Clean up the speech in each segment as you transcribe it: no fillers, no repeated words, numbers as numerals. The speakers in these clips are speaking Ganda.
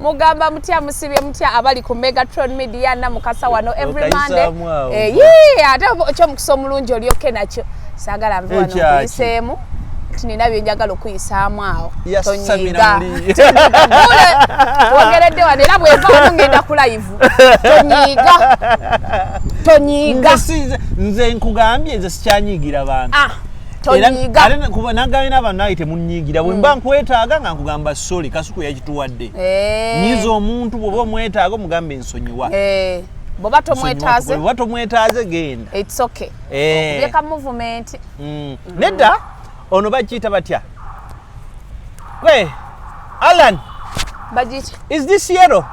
mugamba mutya musibye mutya abali ku Megatron Media na mukasa wano every Monday ate okyo mukisa omulungi olyoke nakyo sagala mve wano kuyiseemu tinina byenjagala okuyisaamu awo tonyiga wogeredde wano era bweva wano ngenda ku live tonyiga nze nkugambye nze sikyanyigira abantu tonyiga ate kuba nagambye abantu naye temunyigira bwe mba nkwetaaga nga nkugamba soli kasuku yakituwadde nyiza omuntu bw'oba omwetaaga omugambe ensonyiwa boba tomwetaaze genda it's okay okubyeka movement nedda ono bakiyita batya we Alan bajit is this yellow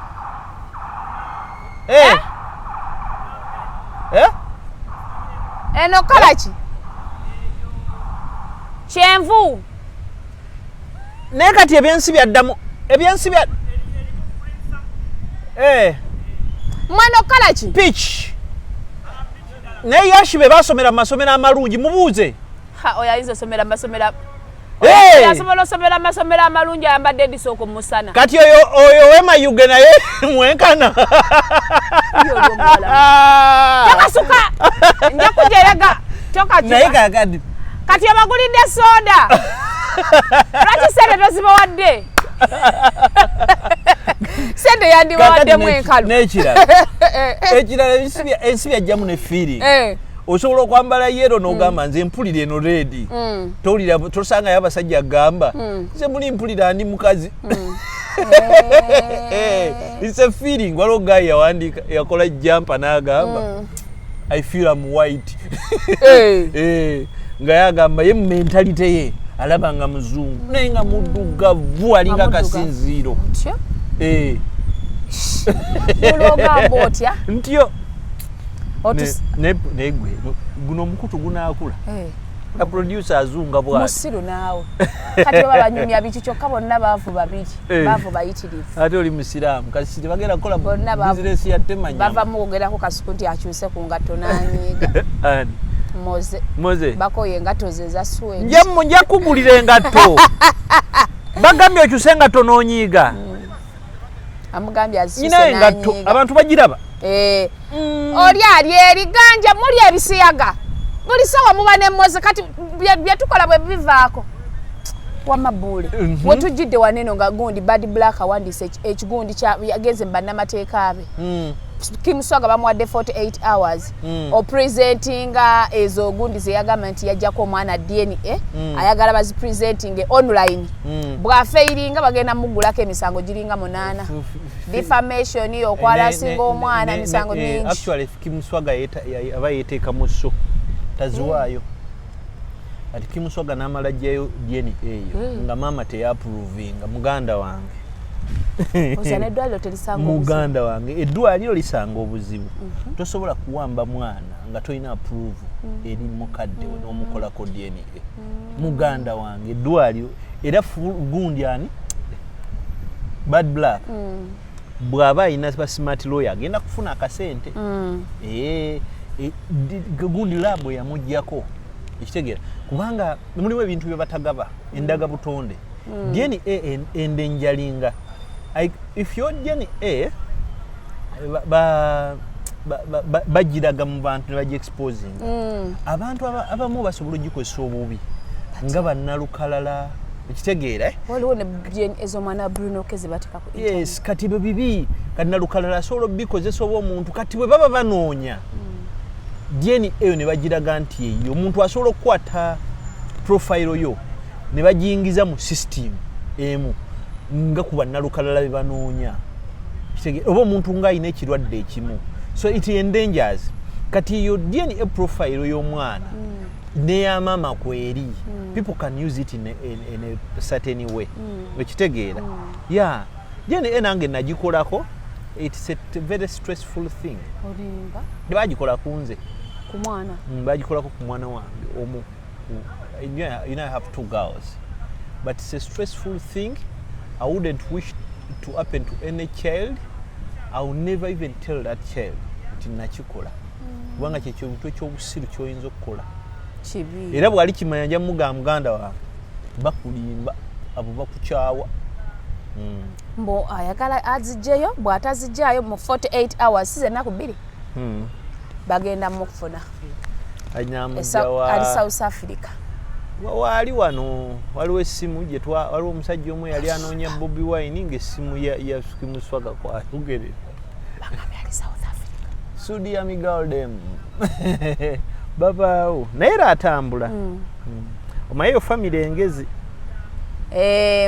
eno kalachi kyenvu naye kati ebyensi bya mwana kalachi pitch naye yashibe basomera masomero amalungi mubuuze oyayinza somera masomera somera masomera amalungi ayambadde disoko musana kati oyo wema yuge naye mwenkana takasuka njakujeraga naye kakadi kati abagulidde soda lwaki sente tozibawadde sente yandibawadde mwenkalu ekirala ensi byajjamu ne fiiri osobola okwambala yero n'ogamba nze mpulira eno reedi towulira tosangayo abasajja agamba nze muli mpulira andi mukazi it's a feeling waliwo guy yawandiika yakola jampa n'agamba I feel I'm white nga yagamba ye mentalite ye alaba nga muzungu naye nga muddugavu alinga kasinziiro ologamba otya ntyo negwe guno omukutu gunaakula na producer azunga bwati musiru naawe kati baba banyumya biki kyokka bonna baavu babiri baavu bayitirivu ate oli musiraamu kasi tebagenda kukola business ya temanya bava muwogerako kasuku nti akyuse ku ngatto n'anyiiga moze bakoye engatto ze za swenge nja kugulira engatto bagambye okyuse engatto n'onyiiga amugambye azisuse n'anyiiga abantu bagiraba oli ali eriganja muli ebisiyaga buli sawa muba ne moze kati byetukola bwe bivaako wama Bule wetujjidde waneno nga gundi bad black awandise ekigundi yagenze bannamateeka abe Swagga bamuwadde 48 hours opresentinga ezo gundi zeyagamba nti yajjako omwana DNA ayagala bazipresenting online bwafeiringa bagenda mugulako emisango giringa 8 defamation yokwalasinga omwana emisango mingi actually Swagga aba yeteeka mu so taziwaayo ati Swagga n'amala jjayo DNA eyo nga mama teyaapprovinga muganda wange Ozana eddwaliro telisanga muganda wange eddwaliro lisanga obuzibu tosobola kuwamba mwana nga tolina approve eri mukadde we n'omukolako DNA muganda wange eddwaliro era gundi ani bad black bw'aba ayina ba smart lawyer agenda kufuna akasente gundi labo yamuggyako ekitegeera kubanga mulimu ebintu bye batagaba endaga butonde DNA endenjalinga if your DNA bagiraga mu bantu ne bagi exposing abantu abamu basobola ogikozesa obubi nga bannalukalala ekitegeera waliwo ne ezo mwana Bwino kezi batika ku yes kati bibi kati nalukalala asobola obikozesa oba omuntu kati bwe baba banoonya DNA eyo ne bagiraga nti eyo omuntu asobola okukwata profile yo ne bagiyingiza mu system emu nga kuba nalukalala be banoonya kitegeera oba omuntu nga ayina ekirwadde ekimu so it endangers kati yo DNA profile y'omwana ne ya mama kweri people can use it in a certain way ekitegeera yeah DNA nange nagikolako it's a very stressful thing olimba bagikola kunze ku mwana bagikolako ku mwana wange omu you know I have 2 girls but it's a stressful thing. I wouldn't wish to happen to any child. I will never even tell that child nti nakikola kubanga kyekyo bintu ekyobusiru kyoyinza okukola kibi era bwali kimanya nja mugamba muganda wange bakulimba abo bakukyawa mbo ayagala azijjeyo bw'atazijjayo mu 48 hours size naku 2 bagenda mu kufuna ali South Africa. Wali wano waliwo essimu gye waliwo omusajja omwe yali anoonya Bobi Wine ng'essimu ya Swagga kwayogere ali South Africa. Sudi ya Migaldem babaawo naye era atambula. Omayeyo family engezi.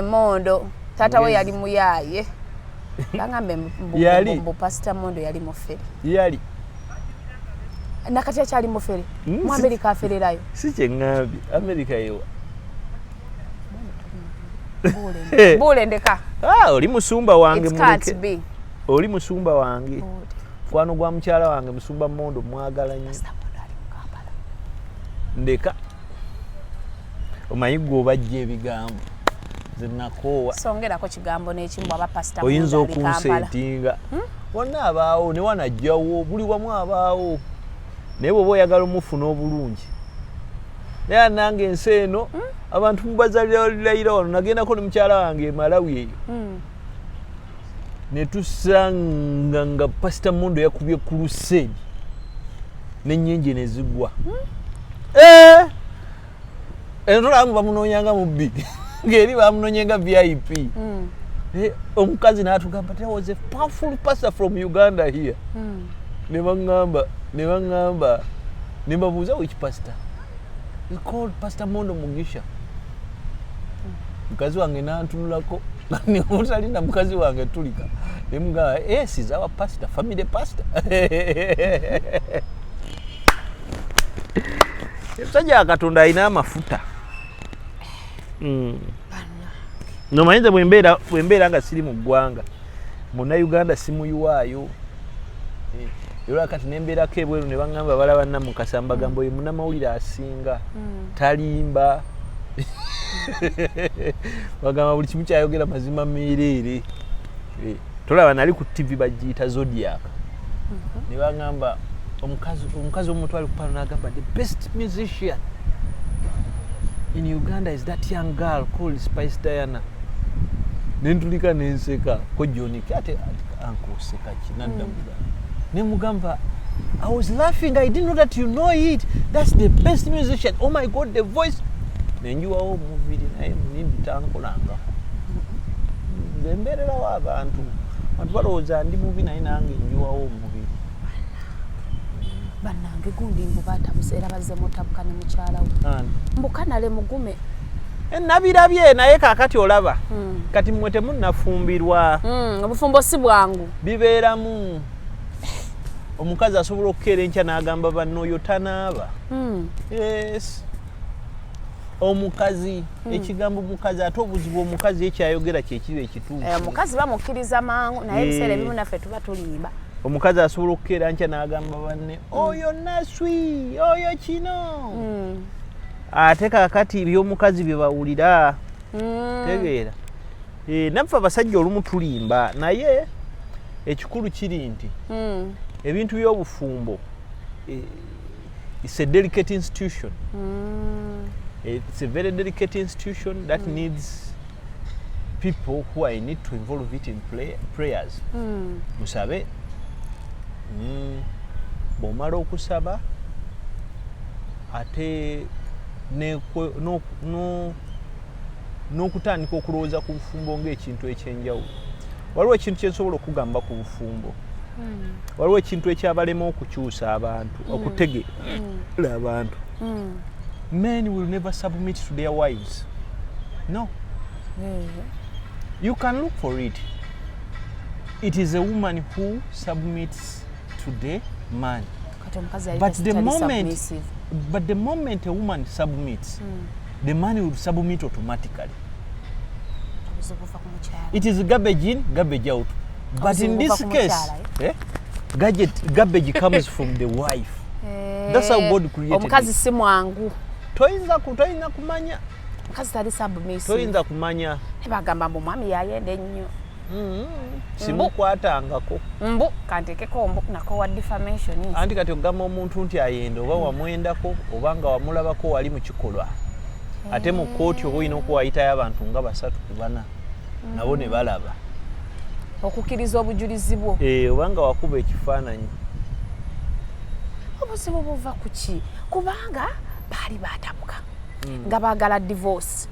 Mondo tata we yali muyaye bangambe mbu Pastor Mondo yali mufere yali nakati akyali mufere mu America afererayo si kyengambi America yewa Bule ndeka oli musumba wange muleke oli musumba wange kwano gwa mukyala wange musumba Mondo mwagala nnyo ndeka omayiggo obajja ebigambo zinakowa songerako kigambo n'ekimbo aba Pastor oyinza okunsetinga wonna abaawo ne wanajjawo buli wamu abaawo naye bw'oba oyagala omufuna obulungi naye nange ensi eno abantu mubazalira wano nagendako ne mukyala wange Malawi eyo ne tusanga nga Pastor Mondo yakubye crusade n'ennyenje ne zigwa entolamu bamunoonyanga mu bbi ngeri bamunoonyenga VIP. Omukazi n'atugamba there was a powerful pastor from Uganda here. Ne bangamba ne babuuza which pastor? He called Pastor Mondo Mugisha. Mukazi wange n'antunulako ne mutalina mukazi wange tulika ne mugamba yes is our pastor, family pastor. Ebisajja Katonda alina amafuta. Nomanyiza bwembeera nga siri mu ggwanga Munnayuganda simuyiwaayo era kati nembeerako ebweru ne baŋŋamba balaba Namukasa mbagamba oyo munnamawulire asinga talimba bagamba buli kimu kyayogera mazima meereere tolaba nali ku TV bagiyita Zodiac ne baŋŋamba omukazi omutwali ku pano n'agamba the best musician in Uganda is that young girl called Spice Diana. Nentulika nenseka ko Johnny kate ankoseka kinadda mugamba. Ne mugamba I was laughing, I didn't know that you know it. That's the best musician. Oh my God, the voice. Nenjuwa o muviri naye nimbi tankolanga. Zemberera wa abantu. Abantu balowooza ndi mubi naye nange njuwa o muviri. Bannange gundi mbu batabuseera bazze mutabuka ne mukyala we. Mbukanale mugume. Nabirabye naye kakati olaba. Kati mmwe temunnafumbirwa. Obufumbo si bwangu. Bibeeramu. Omukazi asobola okukeera enkya n'agamba banno oyo tanaaba. Yes. Omukazi ekigambo mukazi ate obuzibu omukazi ekyayogera kyekiba ekituufu. Omukazi bamukkiriza mangu naye ebiseera ebimu naffe tuba tulimba. Omukazi asobola okukeera nkya n'agamba banne oyo naswi oyo kino. Ate kakati eby'omukazi bye bawulira. Tegeera. Naffe abasajja olumu tulimba naye ekikulu kiri nti ebintu by'obufumbo it's a delicate institution. It's a very delicate institution that needs people who are in it to involve it in prayers. Musabe bw'omala okusaba ate n'okutandika okulowooza ku bufumbo ng'ekintu ekyenjawulo. Waliwo ekintu kye nsobola okugamba ku bufumbo. Waliwo ekintu ekyabalema okukyusa abantu okutegeera abantu. Men will never submit to their wives. No. You can look for it. It is a woman who submits to the man. But the moment a woman submits, the man will submit automatically. It is garbage in, garbage out. But in this case, garbage comes from the wife. That's how God created omukazi si mwangu. Toyinza kumanya. Omukazi tali submissive. Toyinza kumanya. Bagamba mbu mwami yayende nnyo. Simukwatangako. Mbu kantekeko mbu nako wa defamation. Anti kati ogamba omuntu nti ayenda oba wamwendako oba nga wamulabako wali mu kikolwa. Ate mu kkooti oba olina okuwayitayo abantu nga 3 ku 4. nabo ne balaba okukkiriza obujulizi bwo obanga wakuba ekifaananyi obuzibu buva ku ki kubanga baali baatabuka nga baagala divorce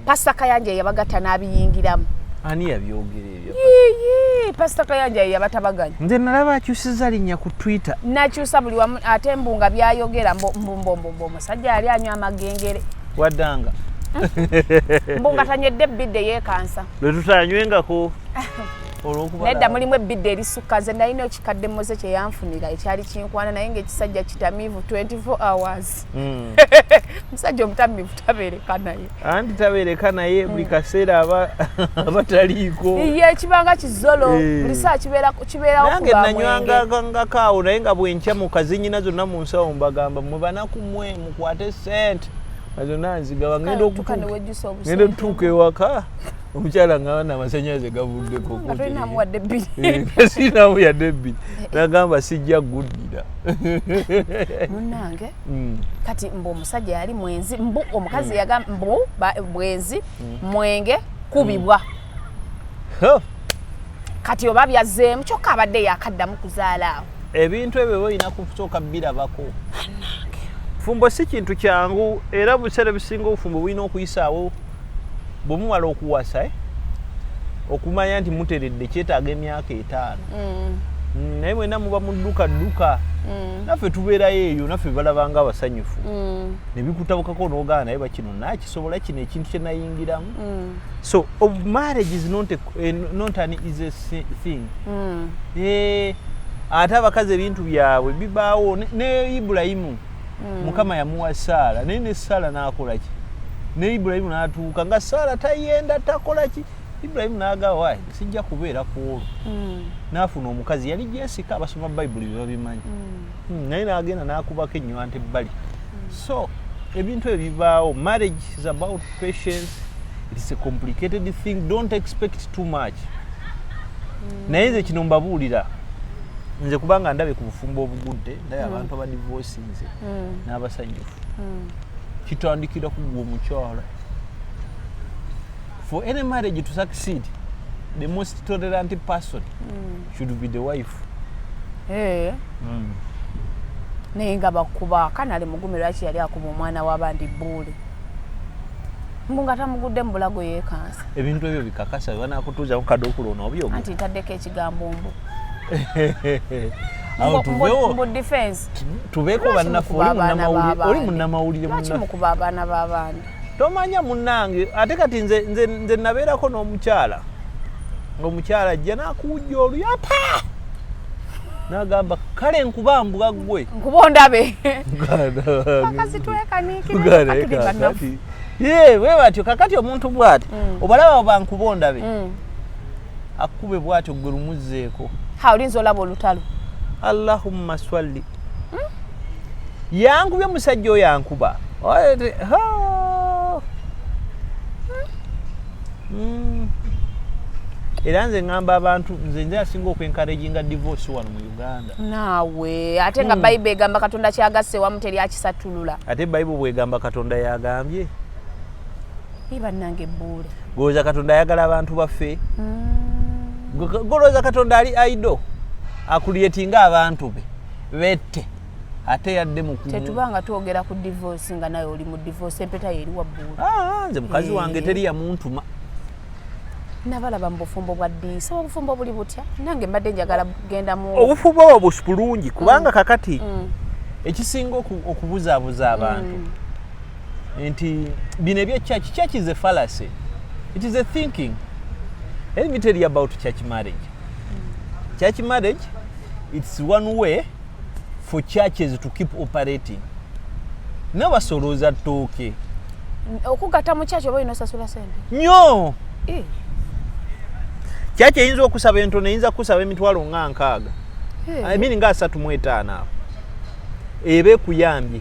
Pastor Kayanja yabagatta n'abiyingiramu ani yabyogera ebyo Pastor Kayanja yabatabaganya nze nalaba akyusiza linnya ku Twitter nakyusa buli wamu ate mbunga byayogera mbombo omusajja yali anywa amagengere waddanga mbunga tanyedde ebbidde yeekansa lwe tutanywengaku nedda mulimu ebbidde erisukka nze nalina ekikadde mmoze kye yanfunira ekyali kinkwana naye ng'ekisajja kitamiivu 24 hours musajja omutamiivu tabeereka naye anti tabeereka naye buli kaseera abataliiko ye kibanga kizolo buli saa kibeerawo nange nanywangangako awo naye nga bwenkya mu kazinyina zonna mu nsawo mbagamba mwe banaku mmwe mukwate sente azonna nzigaba ngenda okutuuka ewaka omukyala nga wana amasannyalaze gavuddeko sinamu yadde ebbiri nagamba sijja guddira munnange kati mbu omusajja yali mwenzi mbu omukazi yagamba mbu bwenzi mwenge kubibwa kati oba byazzeemu kyokka abadde yakaddamu kuzaala awo ebintu ebyo boyina kusooka birabako fumbo si kintu kyangu era buseera bisinga obufumbo bulina okuyisaawo bwe muwala okuwasa okumanya nti muteredde kyetaaga emyaka 5 naye mwena muba mudduka naffe tubeerayo eyo naffe balabanga abasanyufu ne bikutabukako n'ogaana naye bakino nakisobola kino ekintu kye nayingiramu so marriage is not an easy thing ate abakazi ebintu byabwe bibaawo ne Ibulayimu Mukama yamuwa Saala naye ne Saala n'akola ki ne Ibulayimu n'atuuka nga Saala tayenda takola ki Ibulayimu n'agamba waayi sijja kubeera ku olwo n'afuna omukazi yali Jessica abasoma Bayibuli bye babimanyi naye n'agenda n'akubako ennywanto ebbali so ebintu ebibaawo marriage is about patience it is a complicated thing don't expect too much naye nze kino mbabuulira nze kubanga ndabe ku bufumbo obugudde naye abantu abadivorcinze n'abasanyufu kitandikira kugwa omukyala for any marriage to succeed the most tolerant person should be the wife naye nga bakuba kanale mugumira ki yali akuba omwana w'abandi Bule mbunga tamugudde mu bulago yeekansa ebintu ebyo bikakasa banakutuuzamu kadokulo n'obyo anti ntaddeko ekigambo mbu awo mu defense tubeeko bannaffe oli munnamawulire mukuba abaana b'abandi tomanya munnange ate kati nze nabeerako n'omukyala ng'omukyala ajja n'akuwujja oluyapa n'agamba kale nkuba mbuga ggwe nkuba ondabe akazi twekaniikira bwe batyo kakati omuntu bw'ati obalaba bankuba ondabe akube bw'atyo gwe lumuzzeeko olinza olaba olutalo Allahumma swalli yankubye musajja oyo yankuba era nze ngamba abantu nze asinga okwenkaraginga divorce wano mu Uganda naawe ate nga Bayibuli egamba Katonda kyagasse wamu teri akisatulula ate Bayibuli bwegamba Katonda yagambye bannange Bule golowooza Katonda ayagala abantu baffe golowooza Katonda ali aido akulietinga abantu be bette ate yadde mukumu tetubanga twogera ku divorce nga naye oli mu divorce empeta yeri wa Bule nze mukazi wange teri yamuntuma nabalaba mu bufumbo bwa ddiisa obufumbo buli butya nange mbadde njagala genda mu obufumbo obwo busipulungi kubanga kakati ekisinga okubuzaabuza abantu nti bino church is a fallacy it is a thinking let me tell you about church marriage church marriage it's one way for churches to keep operating n'abasolooza ttooke okugatta mu church oba inosasula sente nnyo church eyinza okusaba entono eyinza kusaba emitwalo nga 6 emini nga 35 awo ebe kuyambye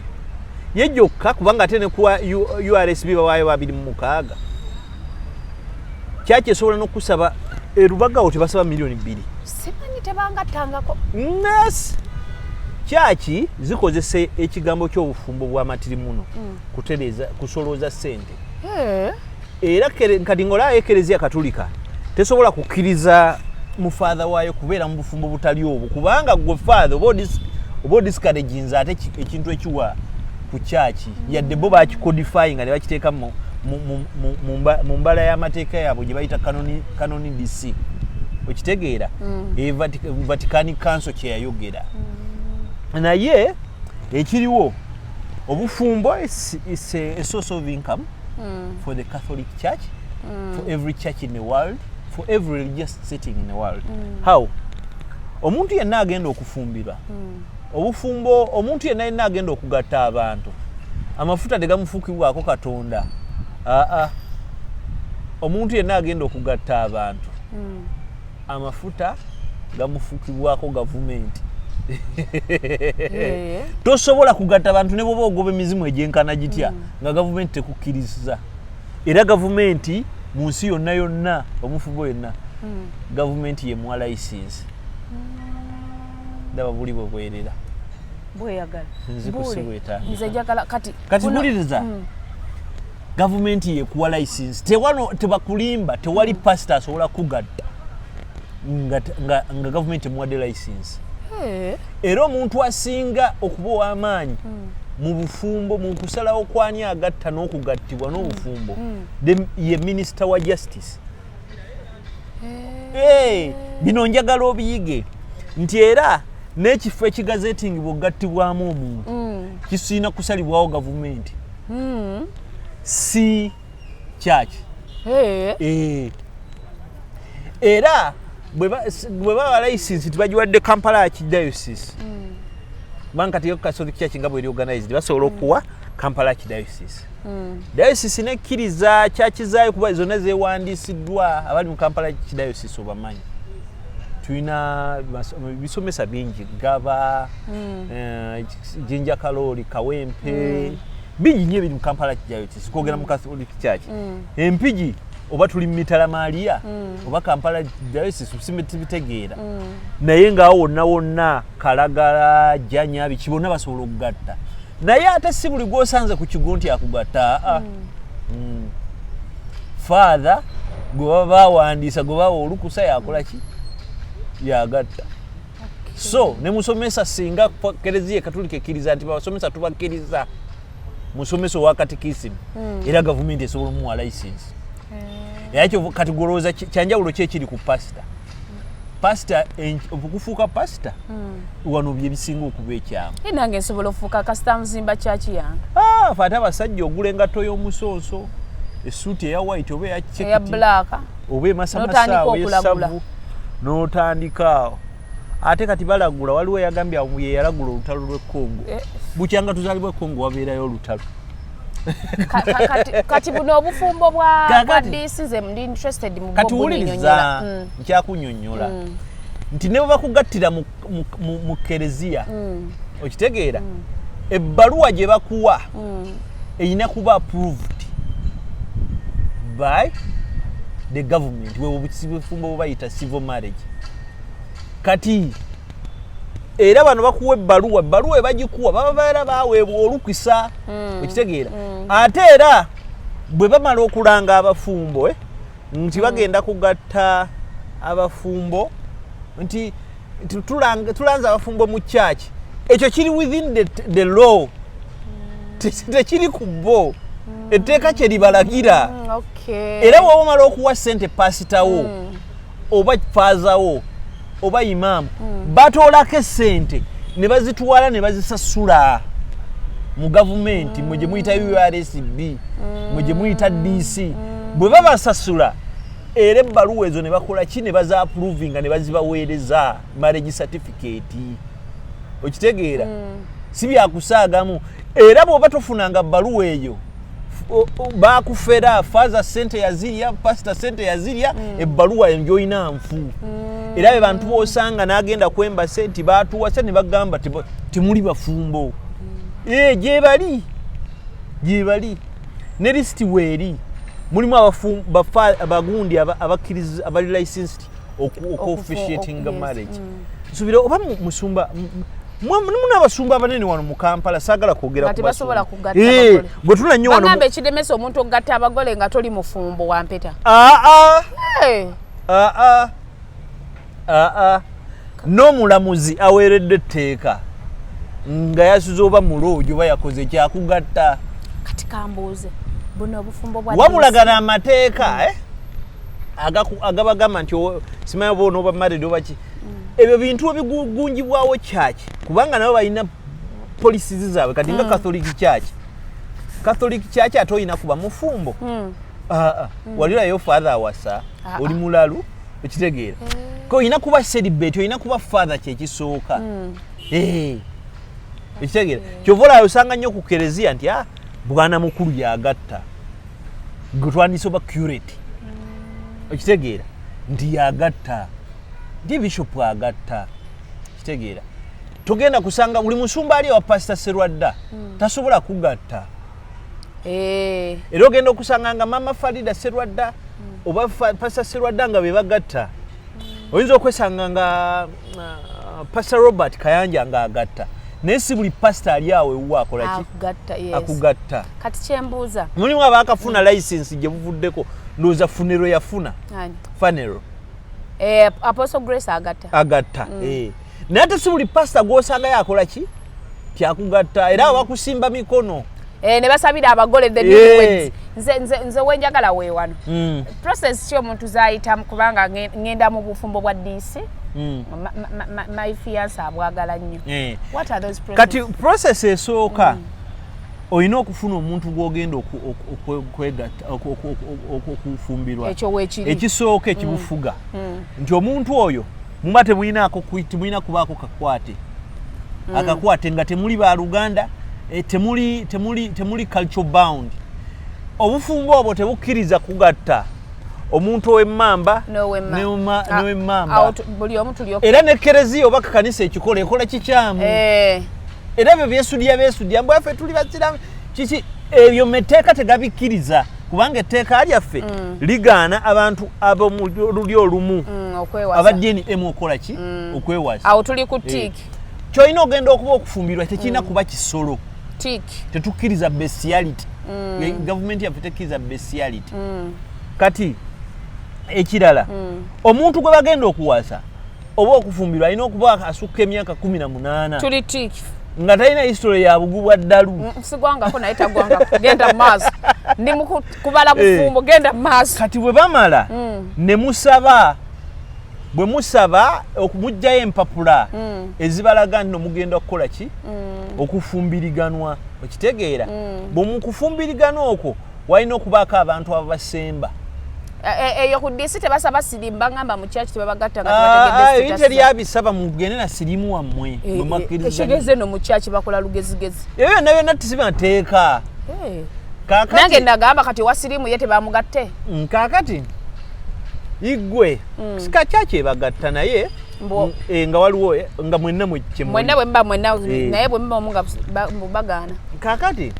ye gyokka kubanga ate ne kuwa URSB bawaayo 26 church esobola n'okusaba erubagawo tebasaba miliyoni 2 simanyi tebangattangako yes church zikozesa ekigambo ky'obufumbo bw'amatirimuno kusolooza ssente era kati ng'olaba ekereziya katolika tesobola kukkiriza mu father waayo kubeera mu bufumbo butali obwo kubanga gwe father oba discouraging ate ekintu ekiwa ku kyaki yadde bo bakikodifying nga ne bakiteeka mu mbala y'amateeka yaabwe gye bayita canoni DC okitegeera Vatican Council kye yayogera naye ekiriwo obufumbo is a source of income for the Catholic Church for every church in the world for every religious setting in the world how omuntu yenna agenda okufumbirwa obufumbo omuntu yenna agenda okugatta abantu amafuta tegamufuukibwako Katonda omuntu yenna agenda okugatta abantu amafuta gamufuukibwako gavumenti tosobola kugatta abantu ne bwoba ogoba emizimu egyenkana gitya nga gavumenti tekukkiriza era gavumenti mu nsi yonna omufumbo yenna gavumenti yemuwa license ndaba buli bwebwerera bweyagala nze njagala kati buliriza gavumenti yekuwa license tebakulimba tewali pastor asobola kugatta nga gavumenti emuwadde license era omuntu asinga okuba ow'amaanyi mu bufumbo mu kusalawo kwani agatta n'okugattibwa n'obufumbo ye minisita wa justice bino njagala obiyige nti era n'ekifo ekigazetingibwa okugattibwamu omuntu kisiina kusalibwawo gavumenti si church era bwe baba license tibagiwadde Kampala Archdiocese banka tiyo Catholic Church nga bwe organized basobola okuwa Kampala Archdiocese diocese nekkiriza church zaayo kuba zonna zeewandiisiddwa abali mu Kampala Archdiocese obamanyi tulina bisomesa bingi Gaba Jinja Kaloli Kawempe bingi nnyo ebiri mu Kampala Archdiocese kwogera mu Catholic Church empigi oba tuli Mitala Maria oba Kampala Diocese usimetibitegeera naye ngaawo wonna Kalagala Janya bikibona basobola okugatta naye ate si buli gwosanze ku kigo nti akugatta father gwe baba bawandiisa gwe baba olukusa yakola ki yagatta so ne musomesa singa Kereziya Katolika ekkiriza nti basomesa tubakkiriza musomeso wa katekisimu era gavumenti esobola omuwa license yakyo kategoriza kyanjawulo kyekiri ku pastor okufuuka pastor wano byebisinga okuba ekyamu nange nsobola okufuuka kasita muzimba kyaki yange fate abasajja ogula engatto y'omusonso esuuti eya white oba eya black oba emasamasaawo esavu n'otandikaawo ate kati balagula waliwo eyagambye ye yalagula olutalo lw'Ekongo bukyanga tuzaalibwa Kongo wabeerayo olutalo kati buno obufumbo bwa DC nze ndi interested mu kati wuliriza nkyakunnyonnyola nti ne bwe bakugattira mu Kereziya okitegeera ebbaluwa gye bakuwa erina kuba approved by the government bwebufumbo bwe bayita civil marriage kati era bano bakuwa ebbaluwa ebagikuwa baba baera baweebwa olukisa okitegeera ate era bwe bamala okulanga abafumbo nti bagenda kugatta abafumbo nti tulanze abafumbo mu church ekyo kiri within the law tekiri ku bo etteeka kye libalagira era bwe bamala okuwa ssente pasitawo oba faazawo oba imaamu batoolako essente ne bazitwala ne bazisasula mu gavumenti mwe gye muyita URSB mwe gye muyita DC bwe babasasula era ebbaluwa ezo ne bakola ki ne baza approvinga ne bazibaweereza marriage certificate okitegeera si byakusaagamu era bw'oba tofunanga bbaluwa eyo bakufera faza sente yazirya pastor sente yazirya ebbaluwa enjoyina nfu era be bantu bosanga n'agenda kwemba senti batuwasa ne bagamba temuli bafumbo gye bali ne listi weeri mulimu abagundi abakkiriza abali licensed officiating marriage nsubira oba musumba muna abasumba abanene wano mu Kampala saagala kwogera kati basobola kugatta abagole bwe tula nnyo wano bagamba ekidemesa omuntu okugatta abagole nga toli mufumbo wampeta n'omulamuzi aweeredde etteeka nga yasuze oba muloojo oba yakoze kyakugatta kati kambuuze buno obufumbo bwa wabulagana amateeka agabagamba nti simanyi oba onooba married oba ki ebyo bintu ebigugunjibwawo kyaki kubanga nabo balina polisizi zaabwe kati nga Catholic Church ate olina kuba mufumbo walirayo father awasa oli mulalu ekitegeera ko olina kuba celebrate olina kuba father kyekisooka ekitegeera kyovola osanga nnyo ku kereziya nti bwana mukulu yagatta gutwandise oba curate ekitegeera nti yagatta ndi bishop agatta ekitegeera togenda kusanga buli musumba ali wa pastor Serwadda tasobola kugatta era ogenda okusanga nga mama Farida Serwadda oba pastor Serwadda nga be bagatta oyinza okwesanga nga pastor Robert Kayanja nga agatta naye si buli pastor ali awo ewa akola ki akugatta kati kyembuuza mulimu abakafuna license gye buvuddeko ndowooza funero yafuna fanero Apostle Grace agatta naye ate si buli pastor gw'osanga yakola ki kyakugatta era abakusimba mikono ne basabira abagole the newlyweds nze wenjagala weewano process ki omuntu zayitamu kubanga ngenda mu bufumbo bwa DC my fiance abwagala nnyo what are those processes kati process esooka olina okufuna omuntu gw'ogenda okufumbirwa ekisooka ekibufuga nti omuntu oyo muba temulina kubaako akakwate nga temuli baluganda temuli culture bound obufumbo obwo tebukkiriza kugatta omuntu ow'emmamba n'ow'emmamba era ne kereziya oba kanisa ekikola ekola kikyamu era ebyo byesudya mbwe ffe tuli basiramu kiki ebyo meteeka tegabikkiriza kubanga etteeka lyaffe ligaana abantu ab'oluli olumu abadyeni emu okola ki okwewasa awo tuli ku tiiki kyolina ogenda okuba okufumbirwa tekirina kuba kisolo tetukkiriza bestiality gavumenti yaffe tekkiriza bestiality kati ekirala omuntu gwe bagenda okuwasa oba okufumbirwa alina okuba asukka emyaka 18 tuli tiiki nga talina history ya bugu bwa ddalu sigwangako naye tagwangako genda maaso ndi kubala bufumbo genda maaso kati bwe bamala ne musaba bwe musaba okumugjayo empapula ezibalaga nno mugenda okukola ki okufumbiriganwa okitegeera bwe mukufumbiriganwa okwo walina okubaako abantu ababasemba eyo ku DC tebasaba sirimu bangamba mu church tebabagatta nga tebategedde teri abisaba mugende na sirimu wammwe ekigeze no mu church bakola lugezigezi ebyo byonna tisibateeka nange nagamba kati wa sirimu ye tebamugatte kakati igwe sika church ebagatta naye nga waliwo nga mwenna naye bwe mba omunga mubagaana kakati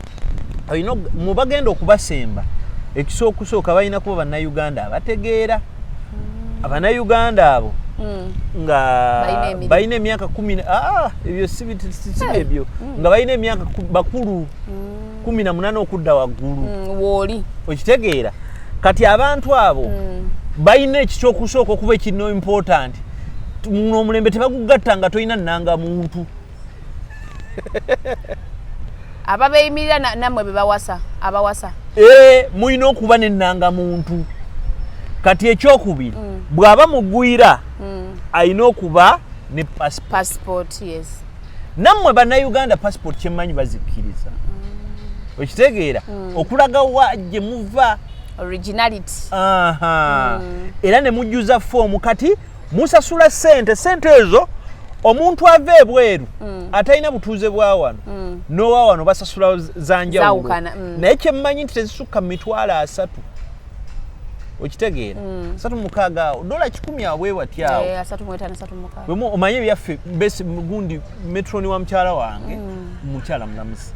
olina mubagenda okubasemba ekisookusooka balina kuba bannayuganda abategeera abannayuganda abo nga balina emyaka 10 ebyo si ebyo nga balina emyaka bakulu 18 okudda waggulu wooli okitegeera kati abantu abo balina ekikyokusooka okuba ekino important n'omulembe tebagugatta nga tolina nnanga muntu ababeyimirira namwe bebawasa abawasa mulina okuba n'ennanga muntu kati ekyokubiri bw'aba mugwira alina okuba ne passport yes nammwe bannayuganda passport kyemmanyi bazikkiriza okitegeera okulaga wa gye muva originality era ne mujjuza foomu kati musasula sente ezo omuntu ava ebweru atalina butuuze bwa wano n'owa wano basasula zanjawulo naye kyemmanyi nti tezisukka $300 okitegeera 36 dola 10 abwewati awo omanye ebyaffe gundi metroni wa mukyala wange mukyala mulamuzi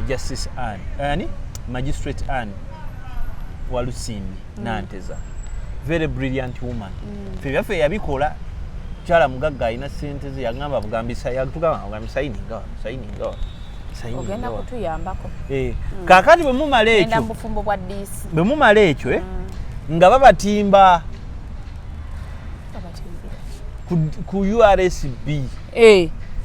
Justice Anne Magistrate Anne Walusimbi Nanteza very brilliant woman ffe byaffe yabikola mukyala mugagga alina sente ze yagamba bugambisa yatugamba sayininga ogenda kutuyambako kakati bwe mumala ekyo bufumbo bwa DC bwe mumala ekyo nga babatimba ku URSB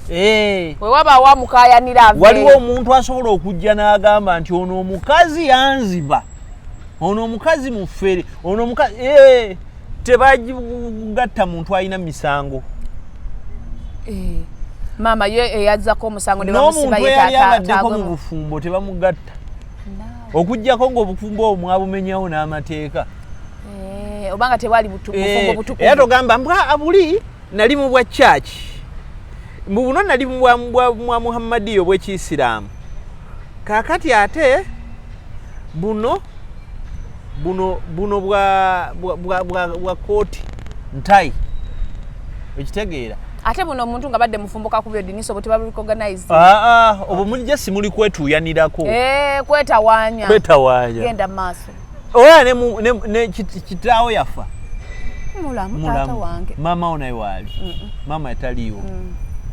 we waba wamukayanira ave waliwo omuntu asobola okujja n'agamba nti ono omukazi yanziba ono omukazi mufere ono omukazi tebagigatta muntu alina misango mama ye yazzako omusango ne bamusiba yetaataako mu bufumbo tebamugatta okujjako ng'obufumbo omwabumenyawo n'amateeka obanga tewali bufumbo butukuvu era togamba mbwa abuli nali mu bwa church mu buno nali mu bwa Muhammadi obw'Ekiyisiraamu kaakati ate buno bwa kooti ntayi ekitegeera ate buno omuntu nga badde mufumbo kakubyo diniso bo tebaburecognize obwo muli simuli kwetuuyanirako kwetawaanya genda maaso oya ne kitaawo yafa mulamu taata wange mama onaye waali mama yataliiwo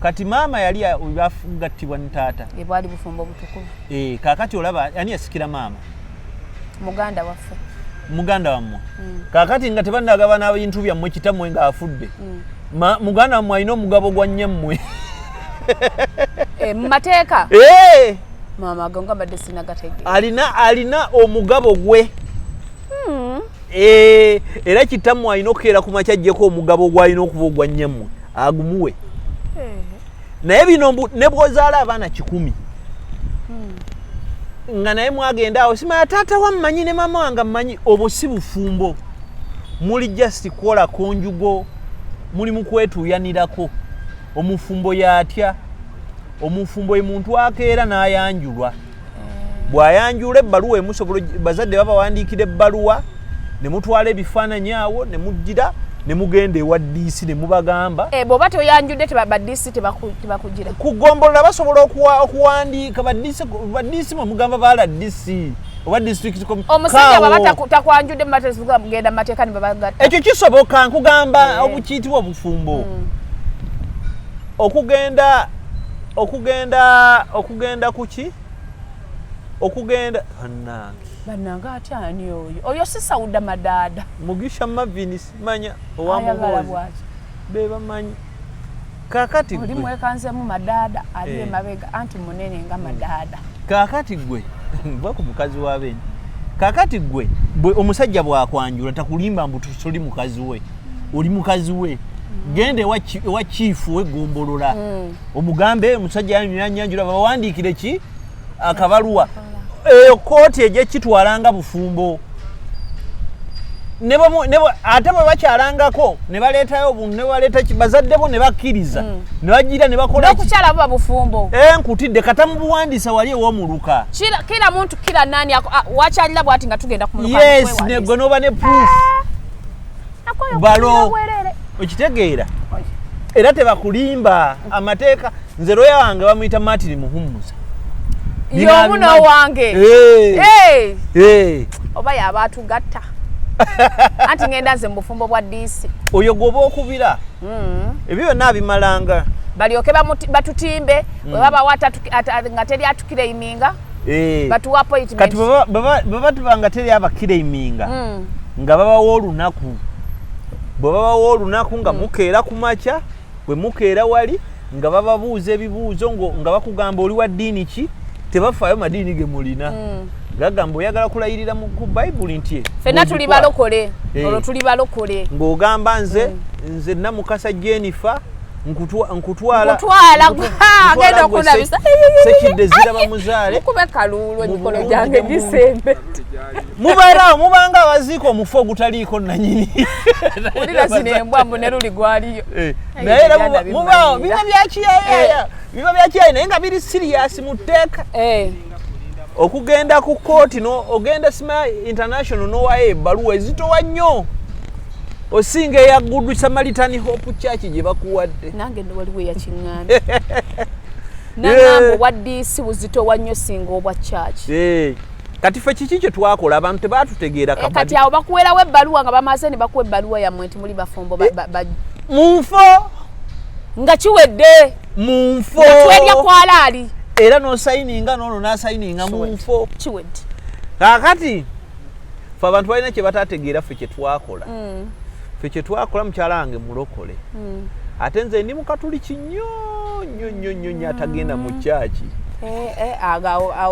kati mama yali afugattibwa ne taata bwali bufumbo butukuvu kaakati olaba ani yasikira mama muganda waffe muganda wammwe kaakati nga tebannagaba n'ebintu byammwe kitammwe ng'afudde muganda wammwe alina omugabo gwa nnyammwe mu mateeka mama agonga badde sinagategeera alina omugabo gwe era kitammwe alina okukeera ku makya ajjeko omugabo gw'alina okuba ogwa nnyammwe agumuwe naye bino ne bw'ozaala abaana 10 nga naye mwagenda awo simanya taata wammanyi ne mama wange mmanyi obwo si bufumbo muli just kola konjugo muli mu kwetuuyanirako omufumbo yatya omufumbo muntu akeera n'ayanjulwa bw'ayanjula ebbaluwa emusobola bazadde babawandiikira ebbaluwa ne mutwala ebifaananyi awo ne mujjira ne mugenda ewa DC ne mubagamba bw'oba toyanjudde ba DC tebakugira kugombolola basobola okuwandiika ba DC mwe mugamba baala DC oba district omusajja bw'aba takwanjudde mu mateeka mugenda mu mateeka ne babagatta ekyo kisoboka nkugamba obukiyitibwa obufumbo okugenda kuki okugenda bannange atyani oyo si Sauda Madada Mugisha Mavini simanya owamugozi bebamanyi kakati oli mwekanzemu Madada ali emabega anti munene nga Madada kakati gwe mva ku mukazi wa bene kakati gwe omusajja bwakwanjula takulimba mbu tusoli mukazi we oli mukazi we gende wa chief we gombolola omugambe musajja yanyanjula bawandiikire ki akabaluwa kooti eje kitwalanga bufumbo nebo ate bwe bakyalangako ne baleetayo obuntu ne baleeta bazadde bo ne bakkiriza ne bagira ne bakola n'okukyala buba bufumbo nkutidde kata mu buwandiisa wali ew'omuluka kila muntu kila nani wakyalira bwati nga tugenda ku muluka yes ne gwe n'oba ne proof balo okitegeera era tebakulimba amateeka nze lwya wange bamuyita Martin Muhumuza y'omuno wange oba y'abaatugatta anti ngenda nze mu bufumbo bwa DC oyo gwoba okubira ebyo byonna abimalanga balyoke batutimbe bwe babawa nga teri atukireiminga batuwa appointment kati baba tubanga teri abakireiminga nga babawa olunaku bwe babawa olunaku nga mukeera ku makya bwe mukeera wali nga bababuuza ebibuuzo nga bakugamba oli wa ddiini ki tebafaayo madiini ge mulina gagamba oyagala kulayirira ku Bayibuli nti fenna tuli balokole olwo tuli balokole ng'ogamba nze Namukasa Jennifer nkutwala agenda okunabisa sekidde ziraba muzaale mukube kaluulu emikolo gyange gisembe mubeerawo mubanga abaziika omufu ogutaliiko nanyini ulira zino embwa mbu ne luli gwaliyo naye era mubaawo biba byakiyaya naye nga biri siriyasi mu tteeka okugenda ku kooti ogenda Sima International n'owayo ebbaluwa ezitowa nnyo osinga eya Good Samaritan Hope Church gye bakuwadde nange waliwo eyakiŋŋambye nangamba obwa DC buzitowa nnyo singa obwa church kati ffe kiki kye twakola abantu tebaatutegeera kati awo bakuwerawo ebbaluwa nga bamaze ne bakuwa ebbaluwa yammwe nti muli bafumbo munfo nga kiwedde munfo twerya kwalaali era n'osayininga n'olwo n'asayininga munfo kiwedde kaakati Fa abantu balina kye batategeera ffe kye twakola. Ffe kye twakola mukyala wange mulokole. Ate nze ndi mukatuliki nnyo atagenda mu kyaki.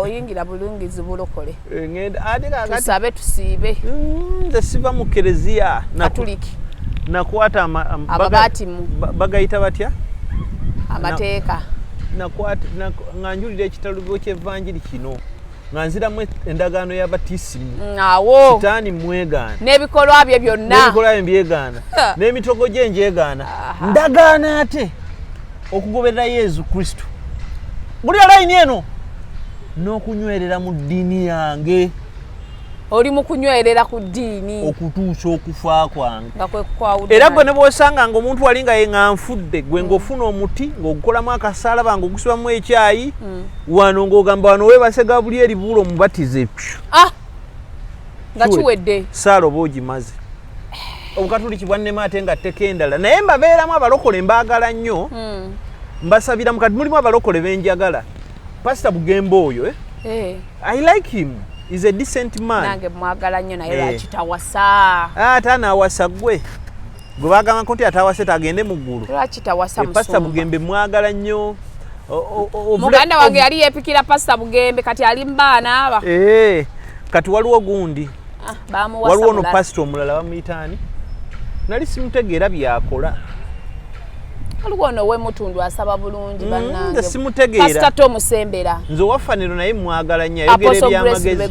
Oyingira bulungizi bulokole. Tusabe tusiibe. Nze siva mu kereziya Katuliki. Nakwata ababatimu bagayita batya? Amateeka. Nakwata nganjulira ekitabo ky'evanjiri kino. Nganziramu endagaano y'abatisimu. Awo. Sitaani mwegaana. N'ebikolwa bye byonna. N'ebikolwa bye mbyegaana. N'emitogo gye njegaana. Ndagaana ate okugoberera Yesu Kristo. Buli line eno n'okunywerera mu ddiini yange. Oli mu kunywerera ku ddiini. Okutuusa okufa kwange. Nga kwe kwawudde. Era gwe ne bw'osanga ng'omuntu wali nga ye ng'anfudde gwe ng'ofuna omuti ng'ogukolamu akasalaba ng'ogusibamu ekyayi wano ng'ogamba wano weebase Gabulyeri Buule omubatize. Nga kiwedde. Saalo oba ogimaze. Obukatuliki bwannema ate nga tteka endala naye mbabeeramu abalokole mbaagala nnyo. Mbasabira mukati mulimu abalokole benjagala. Pastor Bugembe oyo I like him. He's a decent man. Nange mwagala nnyo naye lwakitawasa. Ataanaawasa gwe. Gwe bagamba nti atawase tagende mu ggulu. Lwakitawasa musumba. Pastor Bugembe mwagala nnyo. Muganda wange yali yeepikira Pastor Bugembe kati ali mbaana aba. Kati waliwo gundi. Bamuwasa. Waliwo no pastor omulala bamuyitaani. Nali simutegeera byakola. Waliwo no we mutundu asaba bulungi bannange. Simutegeera. Pastor Tom Sembera. Nze wafaniro naye mwagala nnyo ayogera ebyamagezi.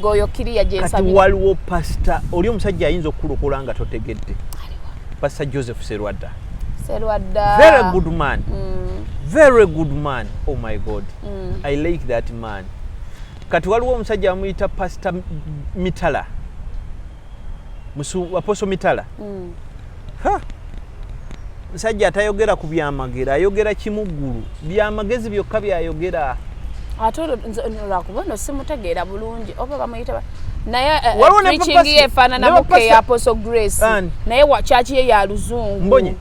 Kati waliwo pastor oli omusajja ayinza okukulokola nga totegedde. Pastor Joseph Serwadda. Very good man. Very good man. Oh my God. I like that man. Kati waliwo omusajja amuyita Pastor Mitala. Apostle Mitala. Musajja atayogera ku byamagera, ayogera kimuggulu. Byamagezi byokka byayogera. Ate olwakubona simutegeera bulungi oba bamuyita naye preaching ye efaanana muke ya Apostle Grace naye wa church ye ya luzungu. Mbonye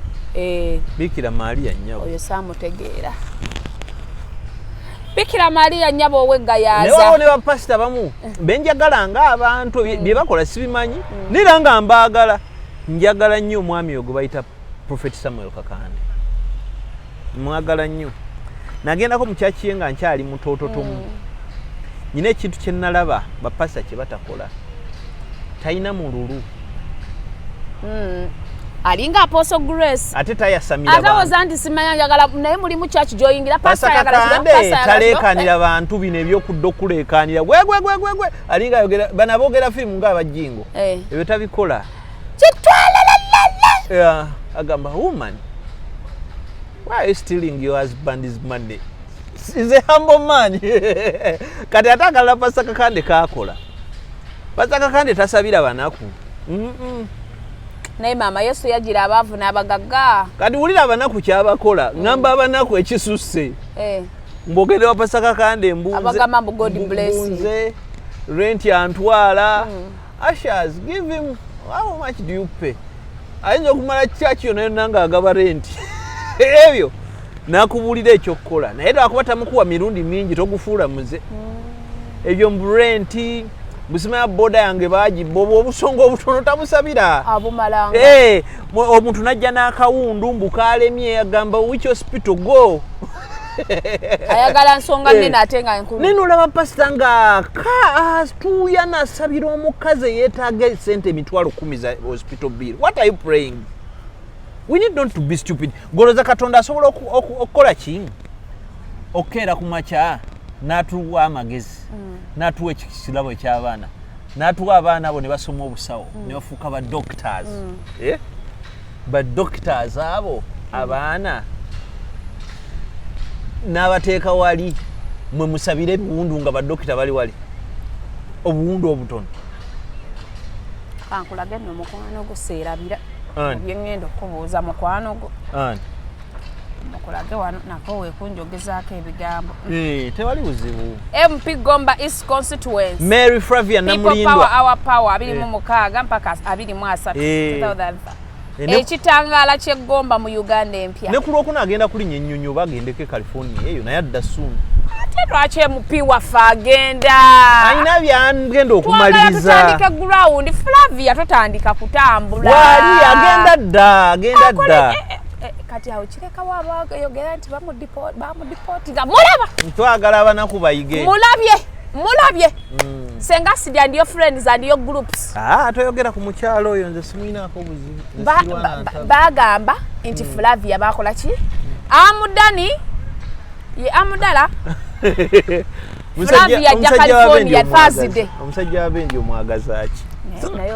Bikira Maria nnyabo oyo saamutegeera. Bikira Maria nnyabo oweggayaza. Naye waliwo ne bapasita bamu benjagala nga abantu bye bakola sibimanyi nira nga mbaagala. Njagala nnyo omwami ogwo bayita Prophet Samuel Kakande. Mwagala nnyo. Nagendako mu kyaki ye nga nkyali mutoototomu. Nyina ekintu kye nalaba bapasita kye batakola. Talina mululu. Alinga Apostle Grace. Ate tayasamira bantu. Atawoza nti simanya njagala naye muli mu church joyingira pastor yagala talekanira bantu bino ebyokudda okulekanira. Gwe. Alinga ayogera bana boogera firimu ng'abajingo. Ebyo tabikola. Agamba, woman, why are you stealing your husband's money? He's a humble man. Kati atagala Pastor Kakande kakola. Pastor Kakande tasabira banaku. Naye mama Yesu yagira abavu n'abagagga. Kati wulira abanaku kyabakola. Ngamba abanaku ekisusse. Mbogere wa Pastor Kakande mbuze. Abagamba mbu God bless you. Rent antwala. Ushers, give him, how much do you pay? Ayinza okumala church yonna nanga agaba rent. Ebyo nakubulira ekyokukola. Naye lwakuba tamukuwa mirundi mingi togufuula muze. Ebyo mu rent busimaya boda yange bagiboba obusongo obutono tamusabira. Abumalanga. Omuntu najja n'akawundu mbukalemye agamba which hospital go. Ayagala nsonga nene ate nga enkulu. Neno olaba pasita nga tuya nasabira omukazi yeetaaga sente emitwalo 10 za hospital bill. What are you praying? We need not to be stupid. Goloza Katonda asobola okukola ki? Okeera ku makya n'atuwa amagezi. N'atuwa ekirabo eky'abaana. N'atuwa abaana abo ne basoma obusawo ne bafuuka ba doctors. Ba doctors abo abaana n'abateeka wali mwe musabire ebiwundu nga badokita bali wali obuwundu obutono. Kankulage nno mukwano gwo seerabira byengenda okubuuza mukwano gwo mukulage wano nako weekunjogezaako ebigambo. Tewali buzibu. MP Gomba East Constituency Mary Flavia Namulindwa Power Power 26 mpaka 23 ekitangaala ky'eggomba mu Uganda empya. Ne ku Lwokuna agenda kulinnya ennyonyi oba agendeko e California eyo naye adda soon. ate lwaki emupi waffe agenda alina byagenda okumaliriza tutandike ground Flavia totandika kutambula wali agenda dda kati awo kirekawo abayogera nti bamudipotinga mulaba twagala abanaku bayige mulabye senga sidya ndiyo friends and your groups toyogera ku mukyalo oyo nze simuyinako buzibu bagamba nti Flavia bakola ki amudani ye amudala Flavia ya California Thursday omusajja wabendi omwagaza ki naye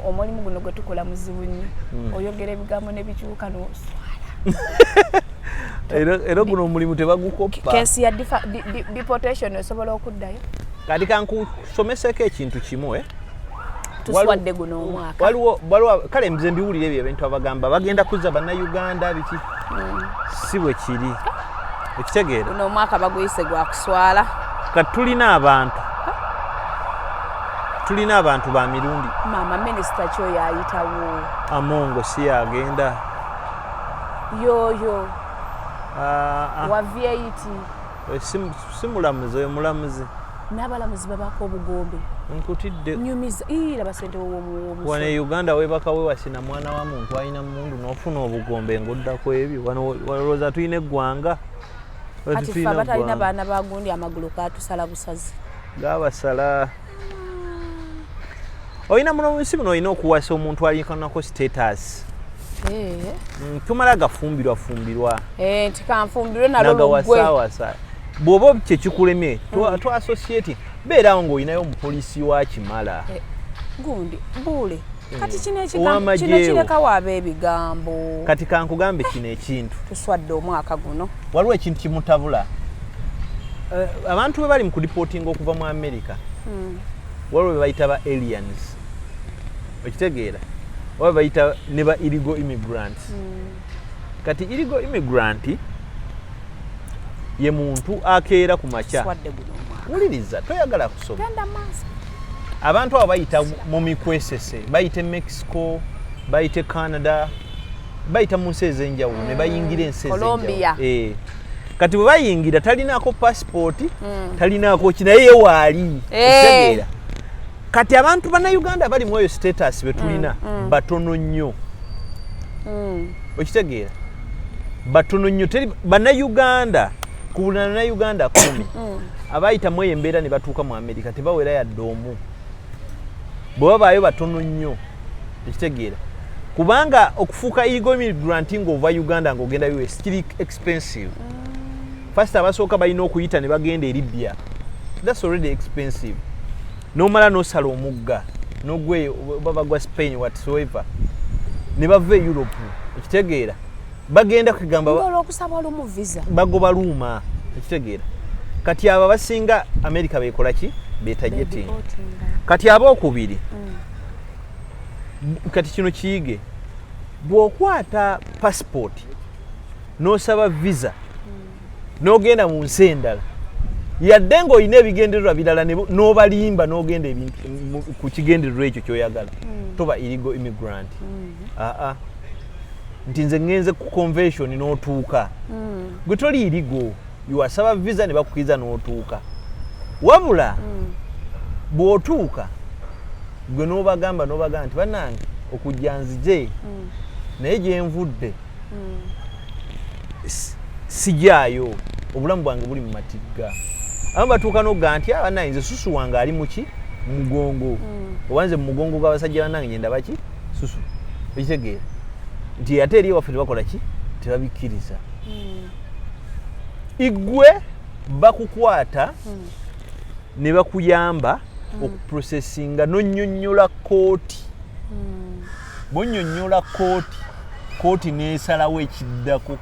omulimu guno gwe tukola muzibu nnyo oyogera ebigambo n'ebikyuka n'oswala era guno omulimu tebagukoppa kesi ya deportation osobola okuddayo kati kankusomeseko ekintu kimu tuswadde guno omwaka waliwo kale nze mbiwulire ebyo ebintu abagamba bagenda kuzza bannayuganda biki si bwe kiri ekitegeera guno omwaka baguyise gwa kuswala kati tulina abantu ba mirundi mama minisita kyo yayitawo amongo si yagenda yoyo wa V8 si mulamuzi oyo mulamuzi n'abalamuzi babako obugombe nkutidde nyumiza laba ssente w'omusolo wano e Uganda webaka wewasina mwana wa muntu alina mundu n'ofuna obugombe ng'oddako ebyo wano walowooza tulina eggwanga kati ffe abatalina baana bagundi amagulu katusala busazi gaabasala olina muno munsi muno olina okuwasa omuntu alikanako status tumala gafumbirwa nti kanfumbirwe nalolugwe bw'oba kyekikulemye twassociate beerawo ng'olinayo omupoliisi wa kimala gundi Bule kati kino kirekawo ab'ebigambo kati kankugambe kino ekintu tuswadde omwaka guno waliwo ekintu kimutabula abantu bwe bali mu kuripootinga okuva mu America waliwo be bayita ba aliens okitegeera oba bayita ne ba illegal immigrants kati illegal immigrant ye muntu akeera ku makya wuliriza toyagala kusoma abantu abo bayita mu mikwesese bayita Mexico bayita Canada bayita mu nsi ez'enjawulo ne bayingira ensi ez'enjawulo kati bwe bayingira talinako passport talinako kinaye waali ekitegeera kati abantu bannayuganda bali mu eyo status betulina batono nnyo okitegeera batono nnyo bannayuganda ku bannayuganda 10 abayita mu eyo embeera ne batuuka mu America tebawera yadde omu bwe babaayo batono nnyo ekitegeera kubanga okufuuka illegal immigrant ng'ova Uganda ng'ogenda US kiri expensive first abasooka balina okuyita ne bagenda e Libya that's already expensive nomala nosala omugga nogweyo baba gwa Spain whatsoever ne bava Europe ekitegeera bagenda kugamba okusaba olumu visa bagoba luma ekitegeera kati aba basinga America bekola ki betajeting kati abokubiri kati kino kiyige bw'okwata passport nosaba visa nogenda mu nsi endala yadde ng'olina ebigendererwa birala n'obalimba n'ogenda ku kigendererwa ekyo kyoyagala toba illegal immigrant nti nze ngenze ku convention n'otuuka gwe toli illegal wasaba visa ne bakukiriza n'otuuka wabula bw'otuuka gwe n'obagamba nti bannange okujja nzije naye gye nvudde sijaayo obulamu bwange buli mu matigga abamu batuuka n'ogamba nti bannange nze susu wange ali muki mugongo obanze mu mugongo gw'abasajja bannange nyenda baki susu ekitegeera nti ate eri ewaffe tebakola ki tebabikkiriza igwe bakukwata ne bakuyamba okuprocessinga n'onnyonnyola kooti bw'onnyonnyola kooti n'esalawo ekiddako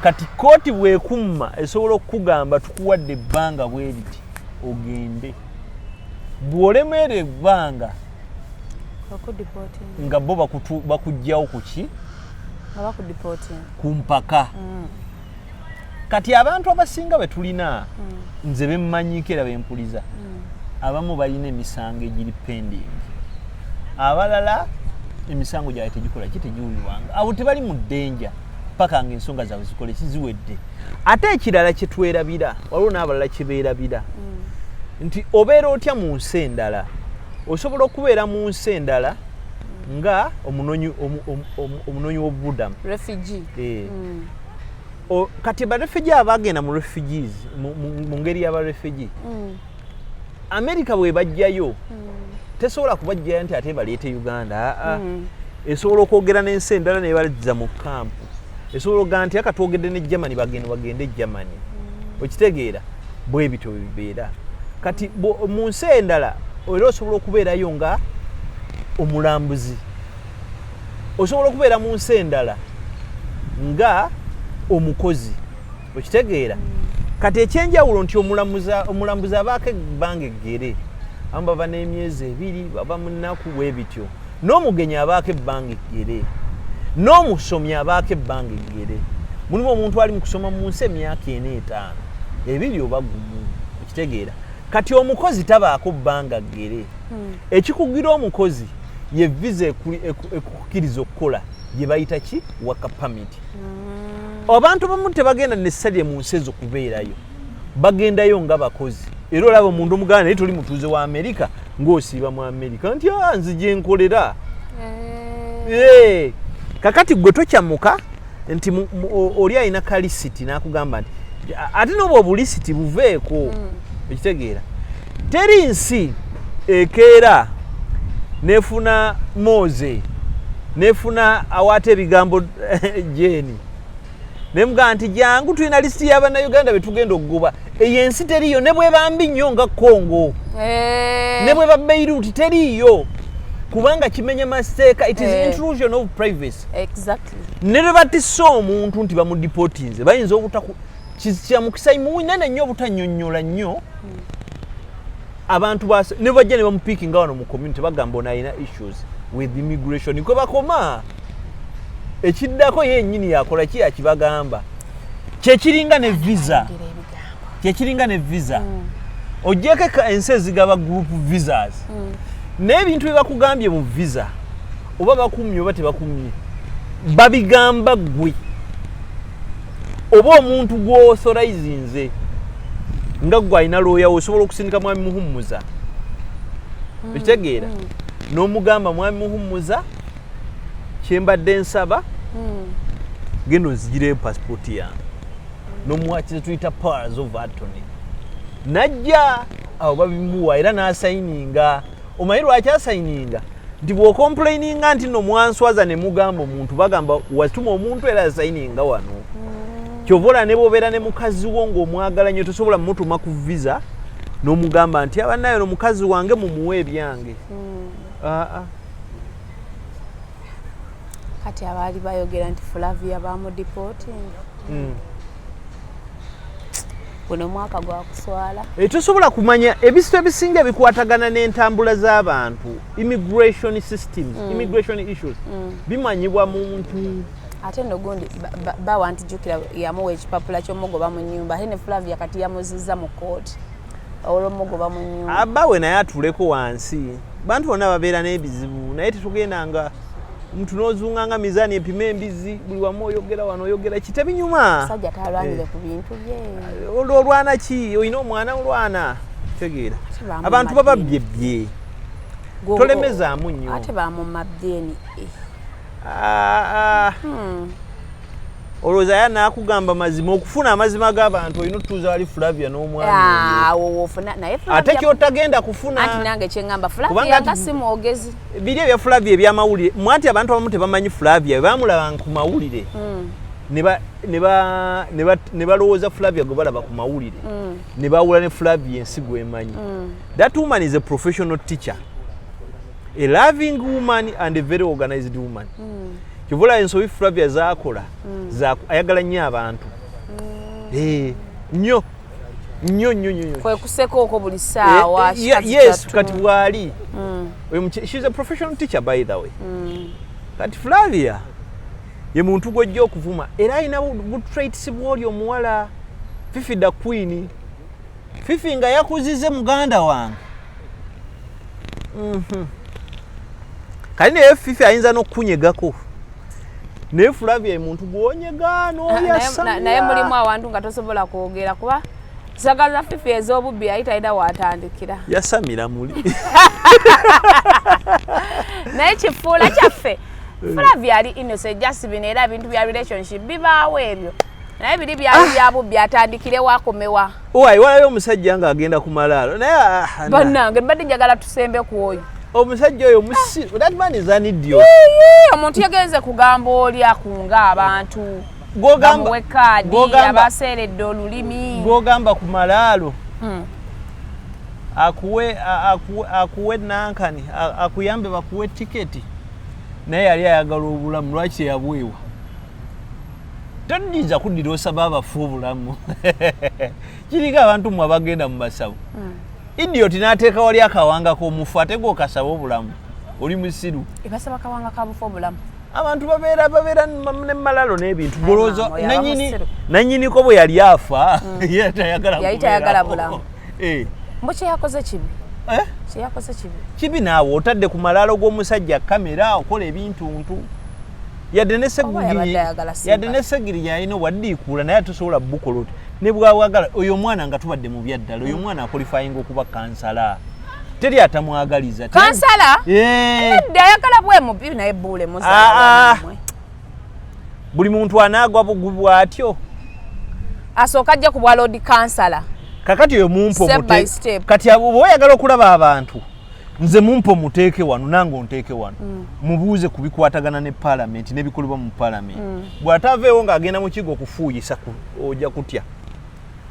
kati kooti bwekumma esobola okukugamba tukuwadde ebbanga bwe riti ogende bw'olemeera ebbanga nga bo bakugjawo kuki ku mpaka kati abantu abasinga be tulina nze bemmanyiiko era bempuliza abamu balina emisango egiri pending abalala emisango gyabwe tegikola ki tegiwulirwanga abo tebali mu ddenja paka ng'ensonga zaabwe zikole kiziwedde. Ate ekirala kye twerabira waliwo n'abalala kye beerabira nti obeera otya mu nsi endala osobola okubeera mu nsi endala nga omunoonyi w'obubudamu refugee. Kati ba refugee abagenda mu refugees mu ngeri y'aba refugee America bwe bajjayo tesobola kubajjayo nti ate baleete Uganda esobola okwogera n'ensi endala ne balezza mu kampu esobola okugaa nti akatwogedde ne Germany bagende Germany okitegeera bwe bityo bibeera kati mu nsi endala era osobola okubeerayo nga omulambuzi osobola okubeera mu nsi endala nga omukozi okitegeera kati ekyenjawulo nti omulambuzi abaako ebbanga eggere amu baba n'emyezi 2 baba mu nnaku bwe bityo n'omugenyi abaako ebbanga eggere n'omusomi abaako ebbanga eggere mulimu omuntu ali mu kusoma mu nsi emyaka 4-5 ebiri oba gumu okitegeera kati omukozi tabaako bbanga ggere ekikugira omukozi ye visa ekukkiriza okukola gye bayita ki waka permit abantu bamu tebagenda necessarily mu nsi ezo kubeerayo bagendayo nga bakozi era olaba omuntu omuganda naye toli mutuuze wa Amerika ng'osiiba mu Amerika nti nzije nkolera kakati gwe tokyamuka nti oli alina kalisiti n'akugamba nti ate n'obwo obulisiti buveeko ekitegeera teri nsi ekeera nefuna Moze nefuna awaate ebigambo Jeni nemugaa nti jangu tulina lisiti y'Abannayuganda betugenda okugoba eyo ensi teriyo ne bwe bambi nnyo nga Congo ne bwe ba Beirut teriyo kubanga kimenya masteeka it is intrusion of privacy exactly ne bwe batissa omuntu nti bamudipotinze bayinza obutaku kyamukisa munene nnyo obutannyonnyola nnyo abantu ne bajja ne bamupiikinga wano mu community bagamba ono alina issues with immigration kwe bakoma ekiddako yennyini yakola ki yakibagamba kyekiringa ne visa ojjeko ensi ezigaba group visas n'ebintu bye bakugambye mu visa oba bakumye oba tebakumye babigamba gwe oba omuntu gw'authorizinze nga gwe alina looya osobola okusindika mwami muhummuza ekitegeera n'omugamba mwami muhummuza kyembadde nsaba genda onzigireyo pasipoti yange n'omuwakize tuyita powers of attorney najja awo babimuwa era n'asayininga omanyi lwaki asayininga nti bw'okomplaininga nti no mwanswaza ne mugamba omuntu bagamba watuma omuntu era asayininga wano kyovola ne bwobeera ne mukazi wo ng'omwagala nnyo tosobola mutuma ku visa n'omugamba nti abannayo n'omukazi wange mumuwe ebyange kati abaali bayogera nti Flavia bamudipoting guno mwaka gwa kuswala tosobola kumanya ebisito ebisinga bikwatagana n'entambula z'abantu immigration systems immigration issues bimanyibwa muntu ate nogundi bawa nti jukira yamuwa ekipapula ky'omugoba mu nnyumba ate ne Flavia kati yamuzizza mu kooti olw'omugoba mu nnyumba abbawe naye atuleko wansi bantu bonna babeera n'ebizibu naye tetugendanga omuntu n'ozunganga mizaani epima embizi buli wamu oyogera wano oyogera kitebinyuma sajja talwanire ku bintu bye olwana ki olina omwana olwana tegeera abantu bababyebbye tolemezaamu nnyo ate bamumabyeeni olowooza ya naakugamba mazima okufuna amazima g'abantu olina otutuuza wali Flavia n'omwami ate kyotagenda kufuna anti nange kyeŋŋamba Flavia nga si mwogezi biri ebya Flavia ebyamawulire mwati abantu abamu tebamanyi Flavia bamulaba ku mawulire ne balowooza Flavia gwe balaba ku mawulire ne bawula ne Flavia ensi gwemanyi that woman is a professional teacher a loving woman and a very organized woman kivula ensobi Flavia zaakola ayagala nnyo abantu nnyo kwekuseko okwo buli ssaawa yes kati bwali she's a professional teacher by the way kati Flavia ye muntu gwojja okuvuma era alina butraits bw'oli omuwala Fifi da Queen Fifi nga yakuzize muganda wange kali naye Fifi ayinza n'okukunyegako ne Flavia muntu gwonyegano yasamira naye mulimu awantu nga tosobola kwogera kuba zagaza fifi ez'obubbi ayitaida watandikira yasamira muli naye kifuula kyaffe Flavia ali innocent just bino era ebintu bya relationship bibaawo ebyo naye biri byali bya bubbi atandikire wakomewa owayi walayo omusajja nga agenda ku malaalo naye bannange mbadde njagala tusembe ku oyo omusajja oyo that man is an idiot omuntu yagenze kugamba oli akunga abantu gogamba kaadi abaseeredde olulimi gogamba ku malaalo akuwe nankani akuyambe bakuwe tiketi naye yali ayagala obulamu lwaki yabwewa todinza kuddira osaba abafu obulamu kirika abantu mwe abagenda mu basawo idiot n'ateeka wali akawanga k'omufu ate gw'okasaba obulamu oli musiru ebasaba kawanga kabufu obulamu abantu babeera ne malalo n'ebintu golooza nannyiniko bwe yali afa yali tayagala bulamu mbu kyeyakoze kibi kyeyakoze kibi kibi naawe otadde ku malaalo g'omusajja kamera okola ebintuntu yadde ne segiri yalina waddiikuula naye atosobola bukoloti ne bwawagala oyo omwana nga tubadde mu byaddala oyo omwana akolifayinga okuba kansala teri atamwagaliza kansala edde ayagala bwe mubi naye Bule muzaalawe buli muntu anaagwa bugubu atyo asooka ajja ku bwaloodi kansala kakati oyo mumpo mute kati abo oyagala okulaba abantu nze mumpo muteeke wano nange onteeke wano mubuuze ku bikwatagana ne parliament n'ebikolebwa mu parliament bw'ataaveewo ng'agenda mu kigo okufuuyisa ojja kutya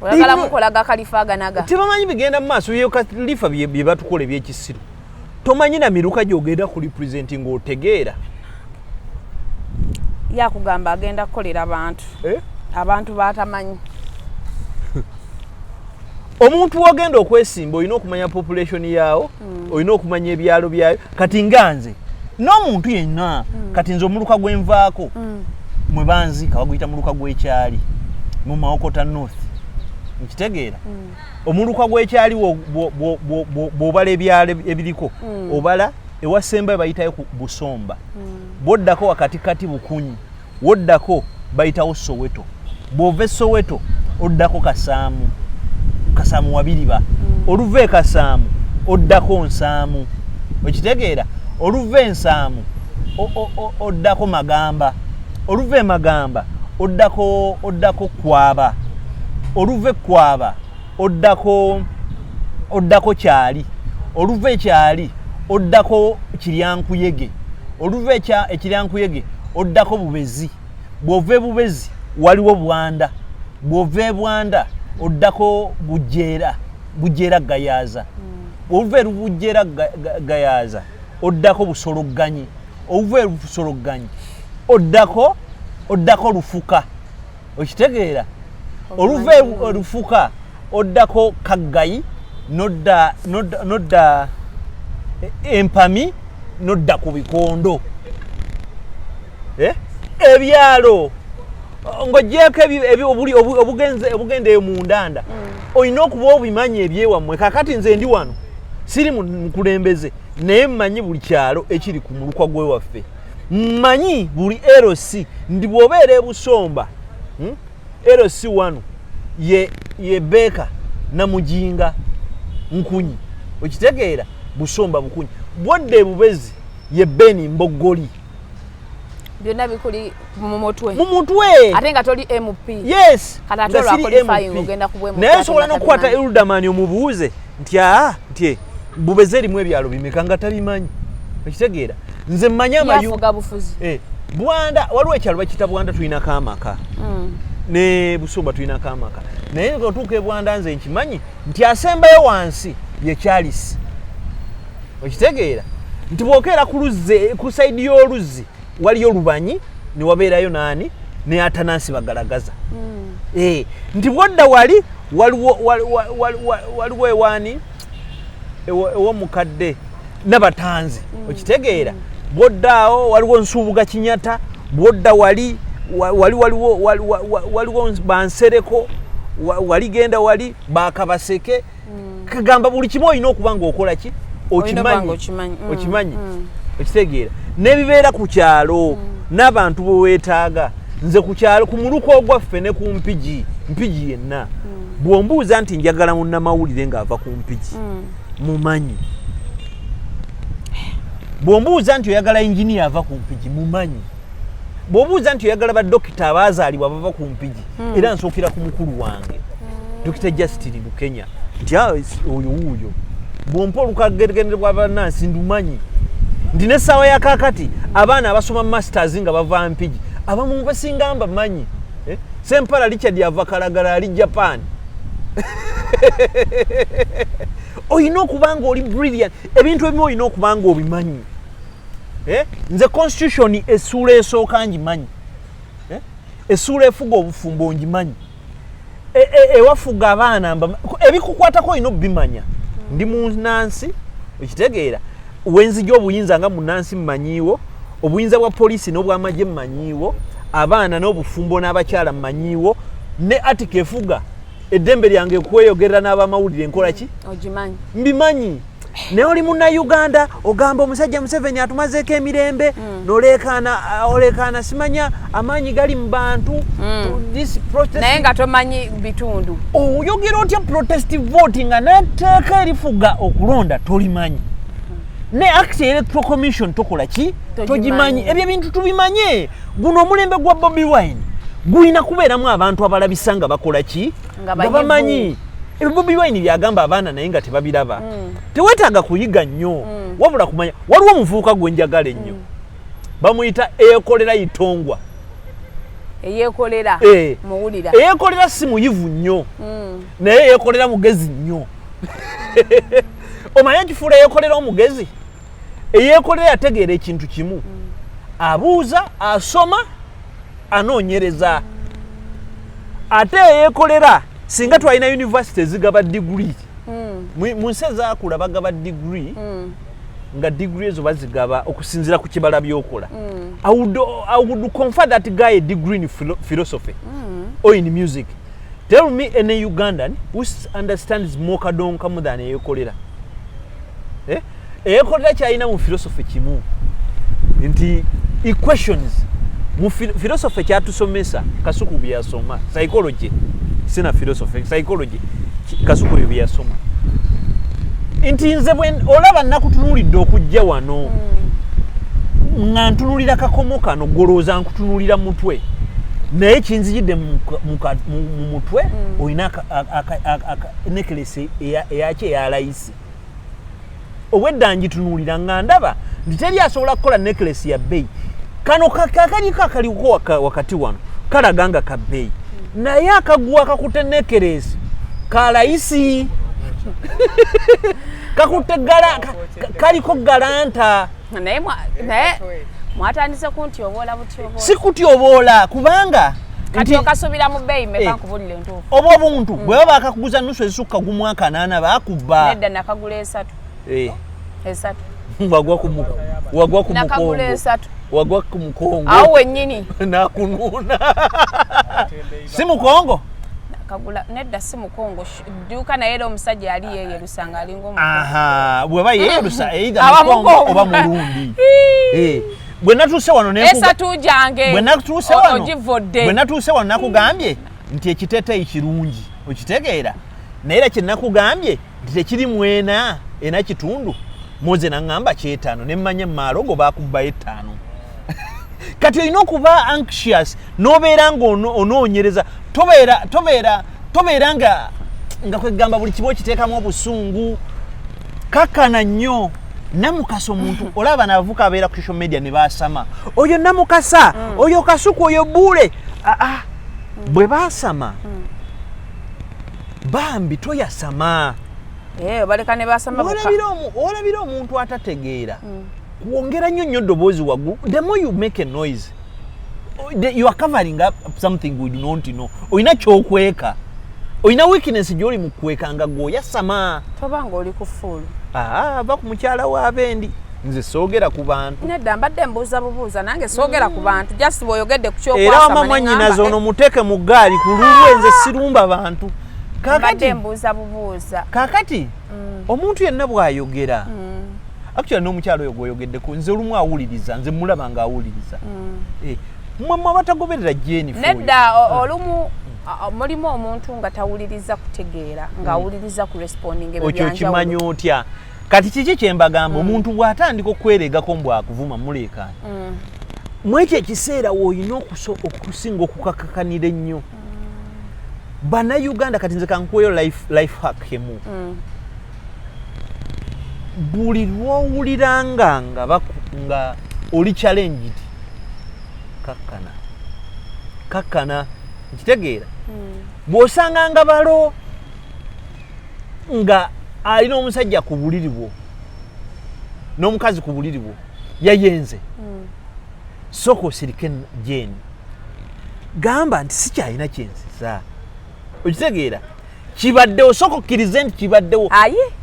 oyagala mukolaga kalifaaganaga tebamanyi bigenda mu maaso byo kalifa bye batukola ebyekisiru tomanyi na miruka gy'ogenda ku representing ng'otegeera yakugamba agenda kukolera abantu abantu batamanyi omuntu wogenda okwesimba olina okumanya population yaawo olina okumanya ebyalo byayo kati nganze n'omuntu yenna kati nze omuluka gwenvaako mwe banzika baguyita muluka gw'ekyali mu Maokota North nkitegeera omuluka gw'ekyali bw'obala ebyalo ebiriko obala ewasembayo bayitayo ku Busomba bw'oddako wakatikati Bukunyi woddako bayitawo Soweto bw'ova e Soweto oddako Kasaamu wabiriba oluva e Kasaamu oddako Nsaamu okitegeera oluva Ensaamu oddako Magamba oluva e Magamba oddako Kwaba oluva e Kwaba oddako Kyali oluva e Kyali oddako Kiryankuyege oluva ekiryankuyege oddako Bubezi bw'ova e Bubezi waliwo Bwanda bw'ova e Bwanda oddako Bujjeera Gayaza oluva Bujjeera Gayaza oddako Busologganyi oluva Busologganyi oddako Lufuka okitegeera oluva Lufuka oddako Kaggayi nodda Empami nodda ku Bikondo ebyalo ng'ogyeko obugendeyo mu ndanda olina okuba obimanyi ebyewammwe kakati nze ndi wano siri mukulembeze naye mmanyi buli kyalo ekiri ku mulukwa gwewaffe mmanyi buli LC ndi bw'obeera e Busomba LC wano ye Beka Namujinga Nkunyi okitegeera Busomba Bukunyi bwodde Bubezi ye Beni Mbogoli byonna bikuli mu mutwe ate nga toli MP yes kata tolo akolifying ogenda kubwe mu naye sobola n'okukwata Eludamani omubuuze nti Bubezi erimu ebyalo bimeka nga tabimanyi okitegeera nze mmanyi yafuga bufuzi Bwanda waliwo ekyalo bakiyita Bwanda tulinako amaka ne Busomba tulinako amaka naye ng'otuuka e Bwanda nze nkimanyi nti asembayo wansi ye Charles okitegeera nti bw'okeera ku sayidi y'oluzzi waliyo Lubanyi ne wabeerayo nani ne Atanasi Bagalagaza nti bwodda waliwo ewaani ew'omukadde n'Abatanzi okitegeera bw'oddaawo waliwo Nsubuga Kinyata bw'odda waliwo Bansereko waligenda wali Bakabaseke kagamba buli kimu olina okuba ng'okola ki okimanyi okitegeera n'ebibeera ku kyalo n'abantu bo weetaaga nze ku kyalo ku muluko gwaffe ne ku mpigi yenna bw'ombuuza nti njagala munnamawulire ng'ava ku mpigi mumanyi bw'ombuuza nti oyagala inginiya ava ku mpigi mumanyi bw'obuuza nti oyagala baddokita abaazaalibwa bava ku mpigi era nsookera ku mukulu wange Dr. Justin Lukenya nti oyo wuuyo bw'ompa olukageragere bwa bannansi ndumanyi ndi n'essaawa ya kaakati abaana abasoma masters nga bava mpigi abamu basinga mbamanyi Sempala Richard yava Kalagala ali Japan oyina okubanga oli brilliant ebintu ebimu oyina okubanga obimanyi nze constitution essuula esooka ngimanyi essuula efuga obufumbo ngimanyi ewafuga abaana ebikukwatako oyina obimanya ndi munansi okitegeera wenzija obuyinza nga munansi mmanyiiwo obuyinza bwa polisi n'obwamagye mmanyiiwo abaana n'obufumbo n'abakyala mmanyiiwo ne atika efuga eddembe lyange okweyogerera n'abamawulire nkola ki ogimanyi mbimanyi naye oli munnauganda ogamba omusajja Museveni atumazeeko emirembe n'olekaana simanya amaanyi gali mu bantu naye nga tomanyi bitundu oyogera otya protest voting nga n'etteeka erifuga okulonda tolimanyi ne act electoral commission tokola ki togimanyi ebyo ebintu tubimanye guno omulembe gwa Bobi Wine gulina kubeeramu abantu abalabisa nga bakola ki nga bamanyi Bobi Wine byagamba abaana naye nga tebabiraba teweetaaga kuyiga nnyo wabula kumanya waliwo omuvubuka gwe njagala ennyo bamuyita eyekolera Itongwa muwulira eyekolera si muyivu nnyo naye eyekolera mugezi nnyo omanya kifuula eyekolera omugezi eyekolera yategeera ekintu kimu abuuza asoma anoonyereza ate eyekolera singa twalina university ezigaba degree mu nsi ezaakula bagaba degree nga degree ezo bazigaba okusinziira ku kibala by'okola I would confer that guy a degree in philosophy or in music. Tell me any Ugandan who understands more kadonka more than eyekolera eyekolera kyalina mu philosophy kimu nti equations mu philosophy kyatusomesa Kasuku byasoma psychology sina philosophy psychology Kasuku byasoma nti nze olaba nakutunulidde okujja wano nga ntunulira kakomo kano golooza nkutunulira mutwe naye kinzijidde mu mutwe olina necklace eyaki eya layisi obwedda ngitunulira nga ndaba nti teri asobola kukola necklace ya bbeeyi kano kakaliko akaliko wakati wano kalaga nga ka bbeeyi naye akaguwa akakutte necklace ka layisi kakutte kaliko galanta naye mwatandise kuntyobola butyoboola si kutyoboola kubanga kati okasubira mu bbeeyi meka nkubulire entuufu oba obuntu bwe baba bakakuguza nusu ezisukka gumu akanaana baakubba nedda nakagula 3 wagwa ku mukongo wagwa ku mukongo awo wennyini nakunuuna si mukongo kagula nedda si mukongo dduuka naye era omusajja yali yeeyerusa alinga omukongo bweba yeeyerusa either mukongo oba mulundi bwe natuuse wano esatu jange bwe natuuse wano nakugambye nti ekiteeteeyi kirungi okitegeera naye era kye nakugambye nti tekiri mwena ena kitundu moze naŋŋamba kyetaano ne mmanya maalogo baakubbayo 5 kati olina okuba anxious n'obeera ng'onoonyereza tobeera nga kwegamba buli kiba okiteekamu obusungu kakkana nnyo namukasa omuntu olaba n'abavuka abeera ku social media ne baasama oyo namukasa oyo Kasuku oyo Bule bwe baasama bambi toyasama baleka ne basama olabira omuntu atategeera kuwongera nnyo ddoboozi waggulu the more you make a noise you are covering up something we do not know olina kyokweka olina weakness gy'oli mu kweka nga gwoyasama tobanga oli ku fuulu ava ku mukyala w'abendi nze soogera ku bantu nedda mbadde mbuuza bubuuza nange soogera ku bantu just bw'oyogedde ku kyokwasama era wama mwannyinaze ono muteeke mu ggaali ku lulwe nze sirumba bantu mbadde mbuuza bubuuza kaakati omuntu yenna bw'ayogera actually n'omukyalo oyo gwoyogeddeko nze olumu awuliriza nze mulaba nga awuliriza mmwe abatagoberera Jane nedda olumu mulimu omuntu nga tawuliriza kutegeera ng'awuliriza ku responding ebyo ekyo kimanyi otya kati kiki kyembagamba omuntu bw'atandika okweregako mbwakuvuma muleekaana mwekyo ekiseera w'olina okusinga okukakakanira ennyo bannayuganda kati nze kankuweyo life hack emu buli lw'owuliranga nga oli challenged kakkana nkitegeera bw'osanganga balo nga alina omusajja ku buliri bwo n'omukazi ku buliri bwo yayenze soko sirike Jane gamba nti sikyalina kyensiza okitegeera kibaddewo soko kkirize nti kibaddewo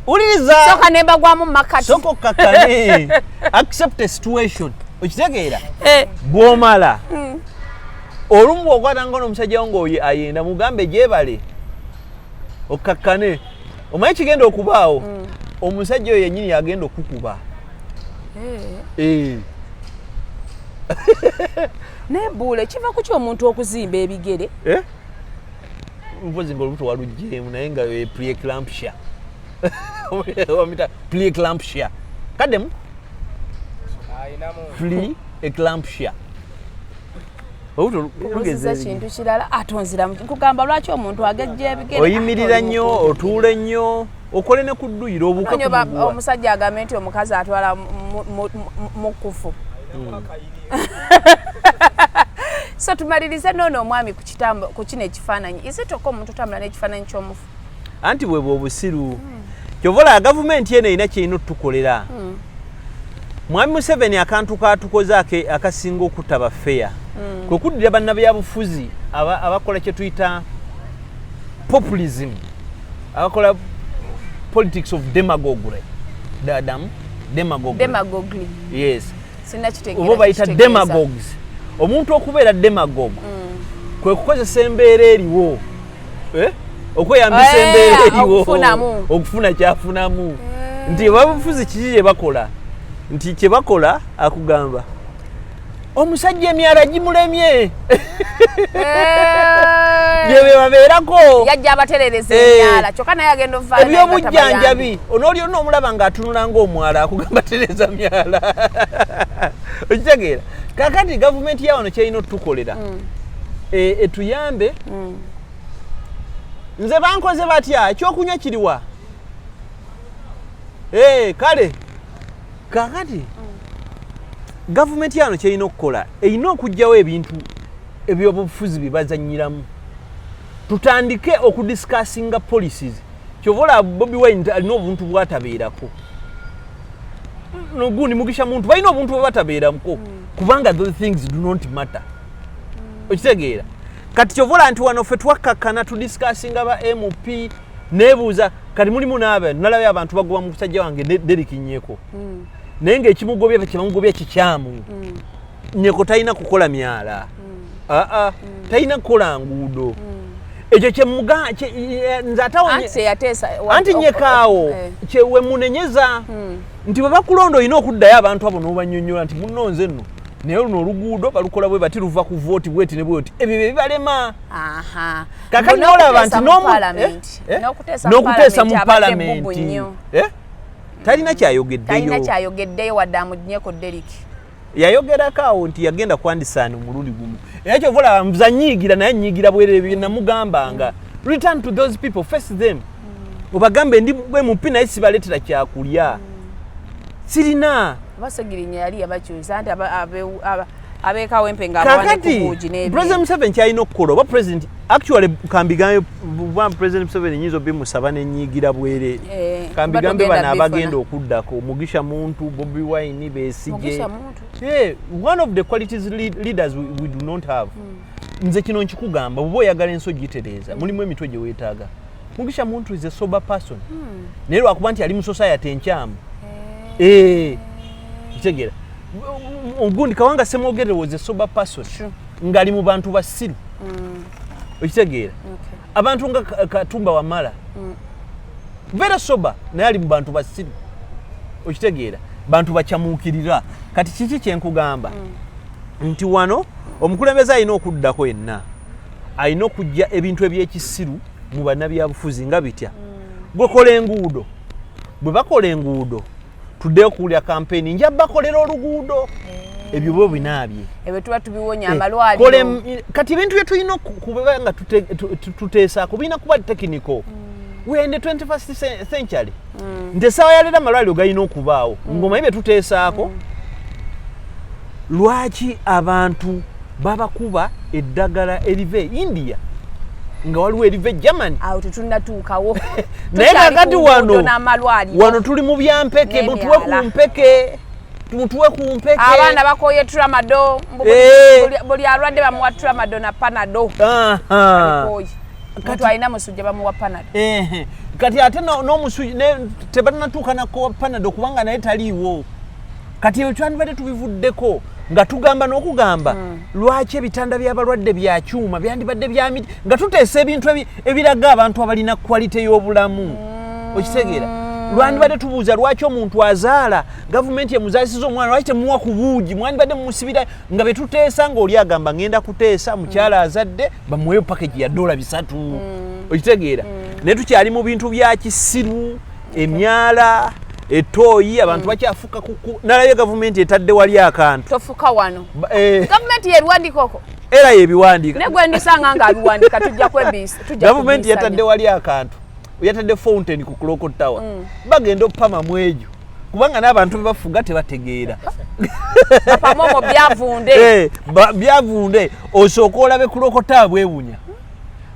uliriza soka nebagwamu makati soko kakkane accept a situation okitegeera bw'omala olumu bw'okwatanga n'omusajja wo ng'oyo ayenda mugambe gyebale okkakkane omanyi kigenda okubaawo omusajja oyo yennyini yagenda okukuba ne Bule kiva ku ky'omuntu okuzimba ebigere mpozi ng'olubuto walugjeemu naye nga pre-eclampsia wamita pre-eclampsia kaddemu pre-eclampsia olubuto kintu kirala atonzira nkugamba lwaki omuntu agejja ebigere oyimirira nnyo otuula ennyo okole ne ku dduyiro obuuka omusajja agambe nti omukazi atwala mukufu so tumalirize nono omwami ku kino ekifaananyi isitoko omuntu tambula n'ekifaananyi ky'omufu anti bwe bw'obusiru kyovola gavumenti eno erina kyerina otutukolera mwami Museveni akantu katukoze akasinga okutaba feya kwe kuddira bannabyabufuzi abakola kye tuyita populism abakola politics of demagoguery demagoguery yes obo bayita demagogues omuntu okubeera demagogue kwe kukozesa embeera eriwo okweyambisa embeera eriwo okufuna kyafunamu nti ababufuzi kiki kye bakola nti kye bakola akugamba omusajja emyala gimulemye bye babeerako yajja abaterereza emyala kyokka naye agenda ovaana ebyobujjanjabi onooli onna omulaba ng'atunula ng'omwala akugamba tereza myala okitegeera kakati gavumenti ya wano kyerina otutukolera etuyambe nze bankoze batya ekyokunywa kiriwa kale kakati gavumenti yano kyerina okukola erina okuggyawo ebintu ebyobufuzi bye bazannyiramu tutandike okudiscussinga policies kyovola Bobi Wine alina obuntu bwatabeerako nogundi Mugisha muntu balina obuntu bwe batabeerako kubanga those things do not matter okitegeera kati kyovola nti wano ffe twakkakkana tudiscussinga ba MP nebuuza kati mulimu nalabye abantu bagoba mu kusajja wange Derek Nyeko naye ng'ekimugobya kyebamugobya kikyamu Nyeko talina kukola myala talina kukola nguudo ekyo nze anti Nyekaawo kyewe munenyeza nti bwe bakulonda olina okuddayo abantu abo n'obannyonnyola nti munnonze nno naye luno oluguudo balukola bwe bati luva ku vooti bweti ne bweti ebyo bye bibalema kakati n'olaba nti n'okuteesa mu palamenti talina kyayogeddeyo wadde amunyeko Derek yayogerako awo nti yagenda kwandisaani omulundi gumu era kyovola nza nnyiigira naye nnyiigira bwerere bye namugambanga return to those people face them obagambe ndi bwe mupi naye sibaleetera kyakulya sirina basegirinya yali yabakyusa nti abeekawempe ngaabawanekubuugi n'ebye President Museveni kyalina okukola oba President actually kambigambe President Museveni nyinza obimusaba n'ennyiigira bwerere kambigambe bano abagenda okuddako Mugisha muntu Bobi Wine Besigye one of the qualities leaders we do not have nze kino nkikugamba bw'oba oyagala ensi ogitereeza mulimu emitwe gye weetaaga Mugisha muntu is a sober person naye lwakuba nti ali mu society enkyamu kitegeera ogundi Kawanga Semwogere was a sober person ngali mu bantu basiru okitegeera abantu nga Katumba Wamala very sober naye ali mu bantu basiru okitegeera bantu bakyamuukirira kati kiki kyenkugamba nti wano omukulembeze alina okuddako yenna alina okujja ebintu ebyekisiru mu bannabyabufuzi nga bitya gwe kola enguudo bwe bakola enguudo tuddeyo kuwulira kampeni nja bakolera oluguudo ebyo bo binaabye ebyo tuba tubiwonya amalwaliro kati ebintu bye tulina kuba nga tuteesaako birina kuba technical we in the 21st century nti essaawa yaleero amalwaliro galina okubaawo ng'omanyi bye tuteesaako lwaki abantu babakuba eddagala erive India nga waliwo erive Germany awo tetunnatuukawo naye kakati wano tuli mu byampeke mutuwe ku mpeke abaana bakoye tulamado buli alwadde bamuwa tulamado na panado muntu alina musujja bamuwa panado kati ate n'omusujja tebanatuuka nako panado kubanga naye taliiwo kati ebyo twandibadde tubivuddeko nga tugamba n'okugamba lwaki ebitanda by'abalwadde bya kyuma byandibadde bya miti nga tuteesa ebintu ebiraga abantu abalina kwalite y'obulamu okitegeera lwandibadde tubuuza lwaki omuntu azaala gavumenti emuzaasiza omwana lwaki temuwa ku buugi mwandibadde mumusibira nga betuteesa ng'oli agamba ngenda kuteesa mukyala azadde bamuweyo package ya $300 okitegeera naye tukyali mu bintu bya kisiru emyala etoyi abantu bakyafuka nalabye gavumenti etadde wali akantu tofuka wano gavumenti yebiwandikoko era yebiwandika ne gwendisanga nga abiwandika tujja kwebisa gavumenti yatadde wali akantu yatadde fountain ku Clock Tower bagenda opama mwejo kubanga n'abantu bebafuga tebategeera bapamomo byavunde byavunde osooka olabe Clock Tower bwewunya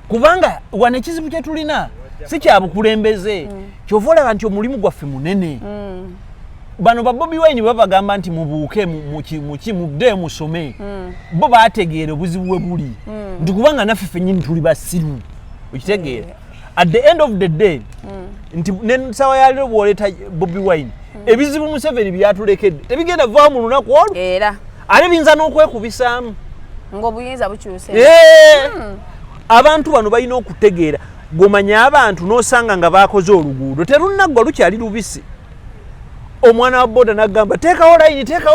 kubanga wana ekizibu kye tulina si kya bukulembeze kyova olaba nti omulimu gwaffe munene bano ba Bobi Wine babagamba nti mubuuke mudde musome bo baategeera obuzibu bwe buli nti kubanga naffe ffennyini tuli basiru okitegeera at the end of the day nti n'ensaawa ya leero bw'oleeta Bobi Wine ebizibu Museveni byatulekedde tebigenda vaamu mu lunaku olwo era ate biyinza n'okwekubisaamu ng'obuyinza bukyuse abantu bano balina okutegeera gomanya abantu n'osanga nga baakoze oluguudo terunaggwa lukyali lubisi omwana wa boda n'agamba teekawo layini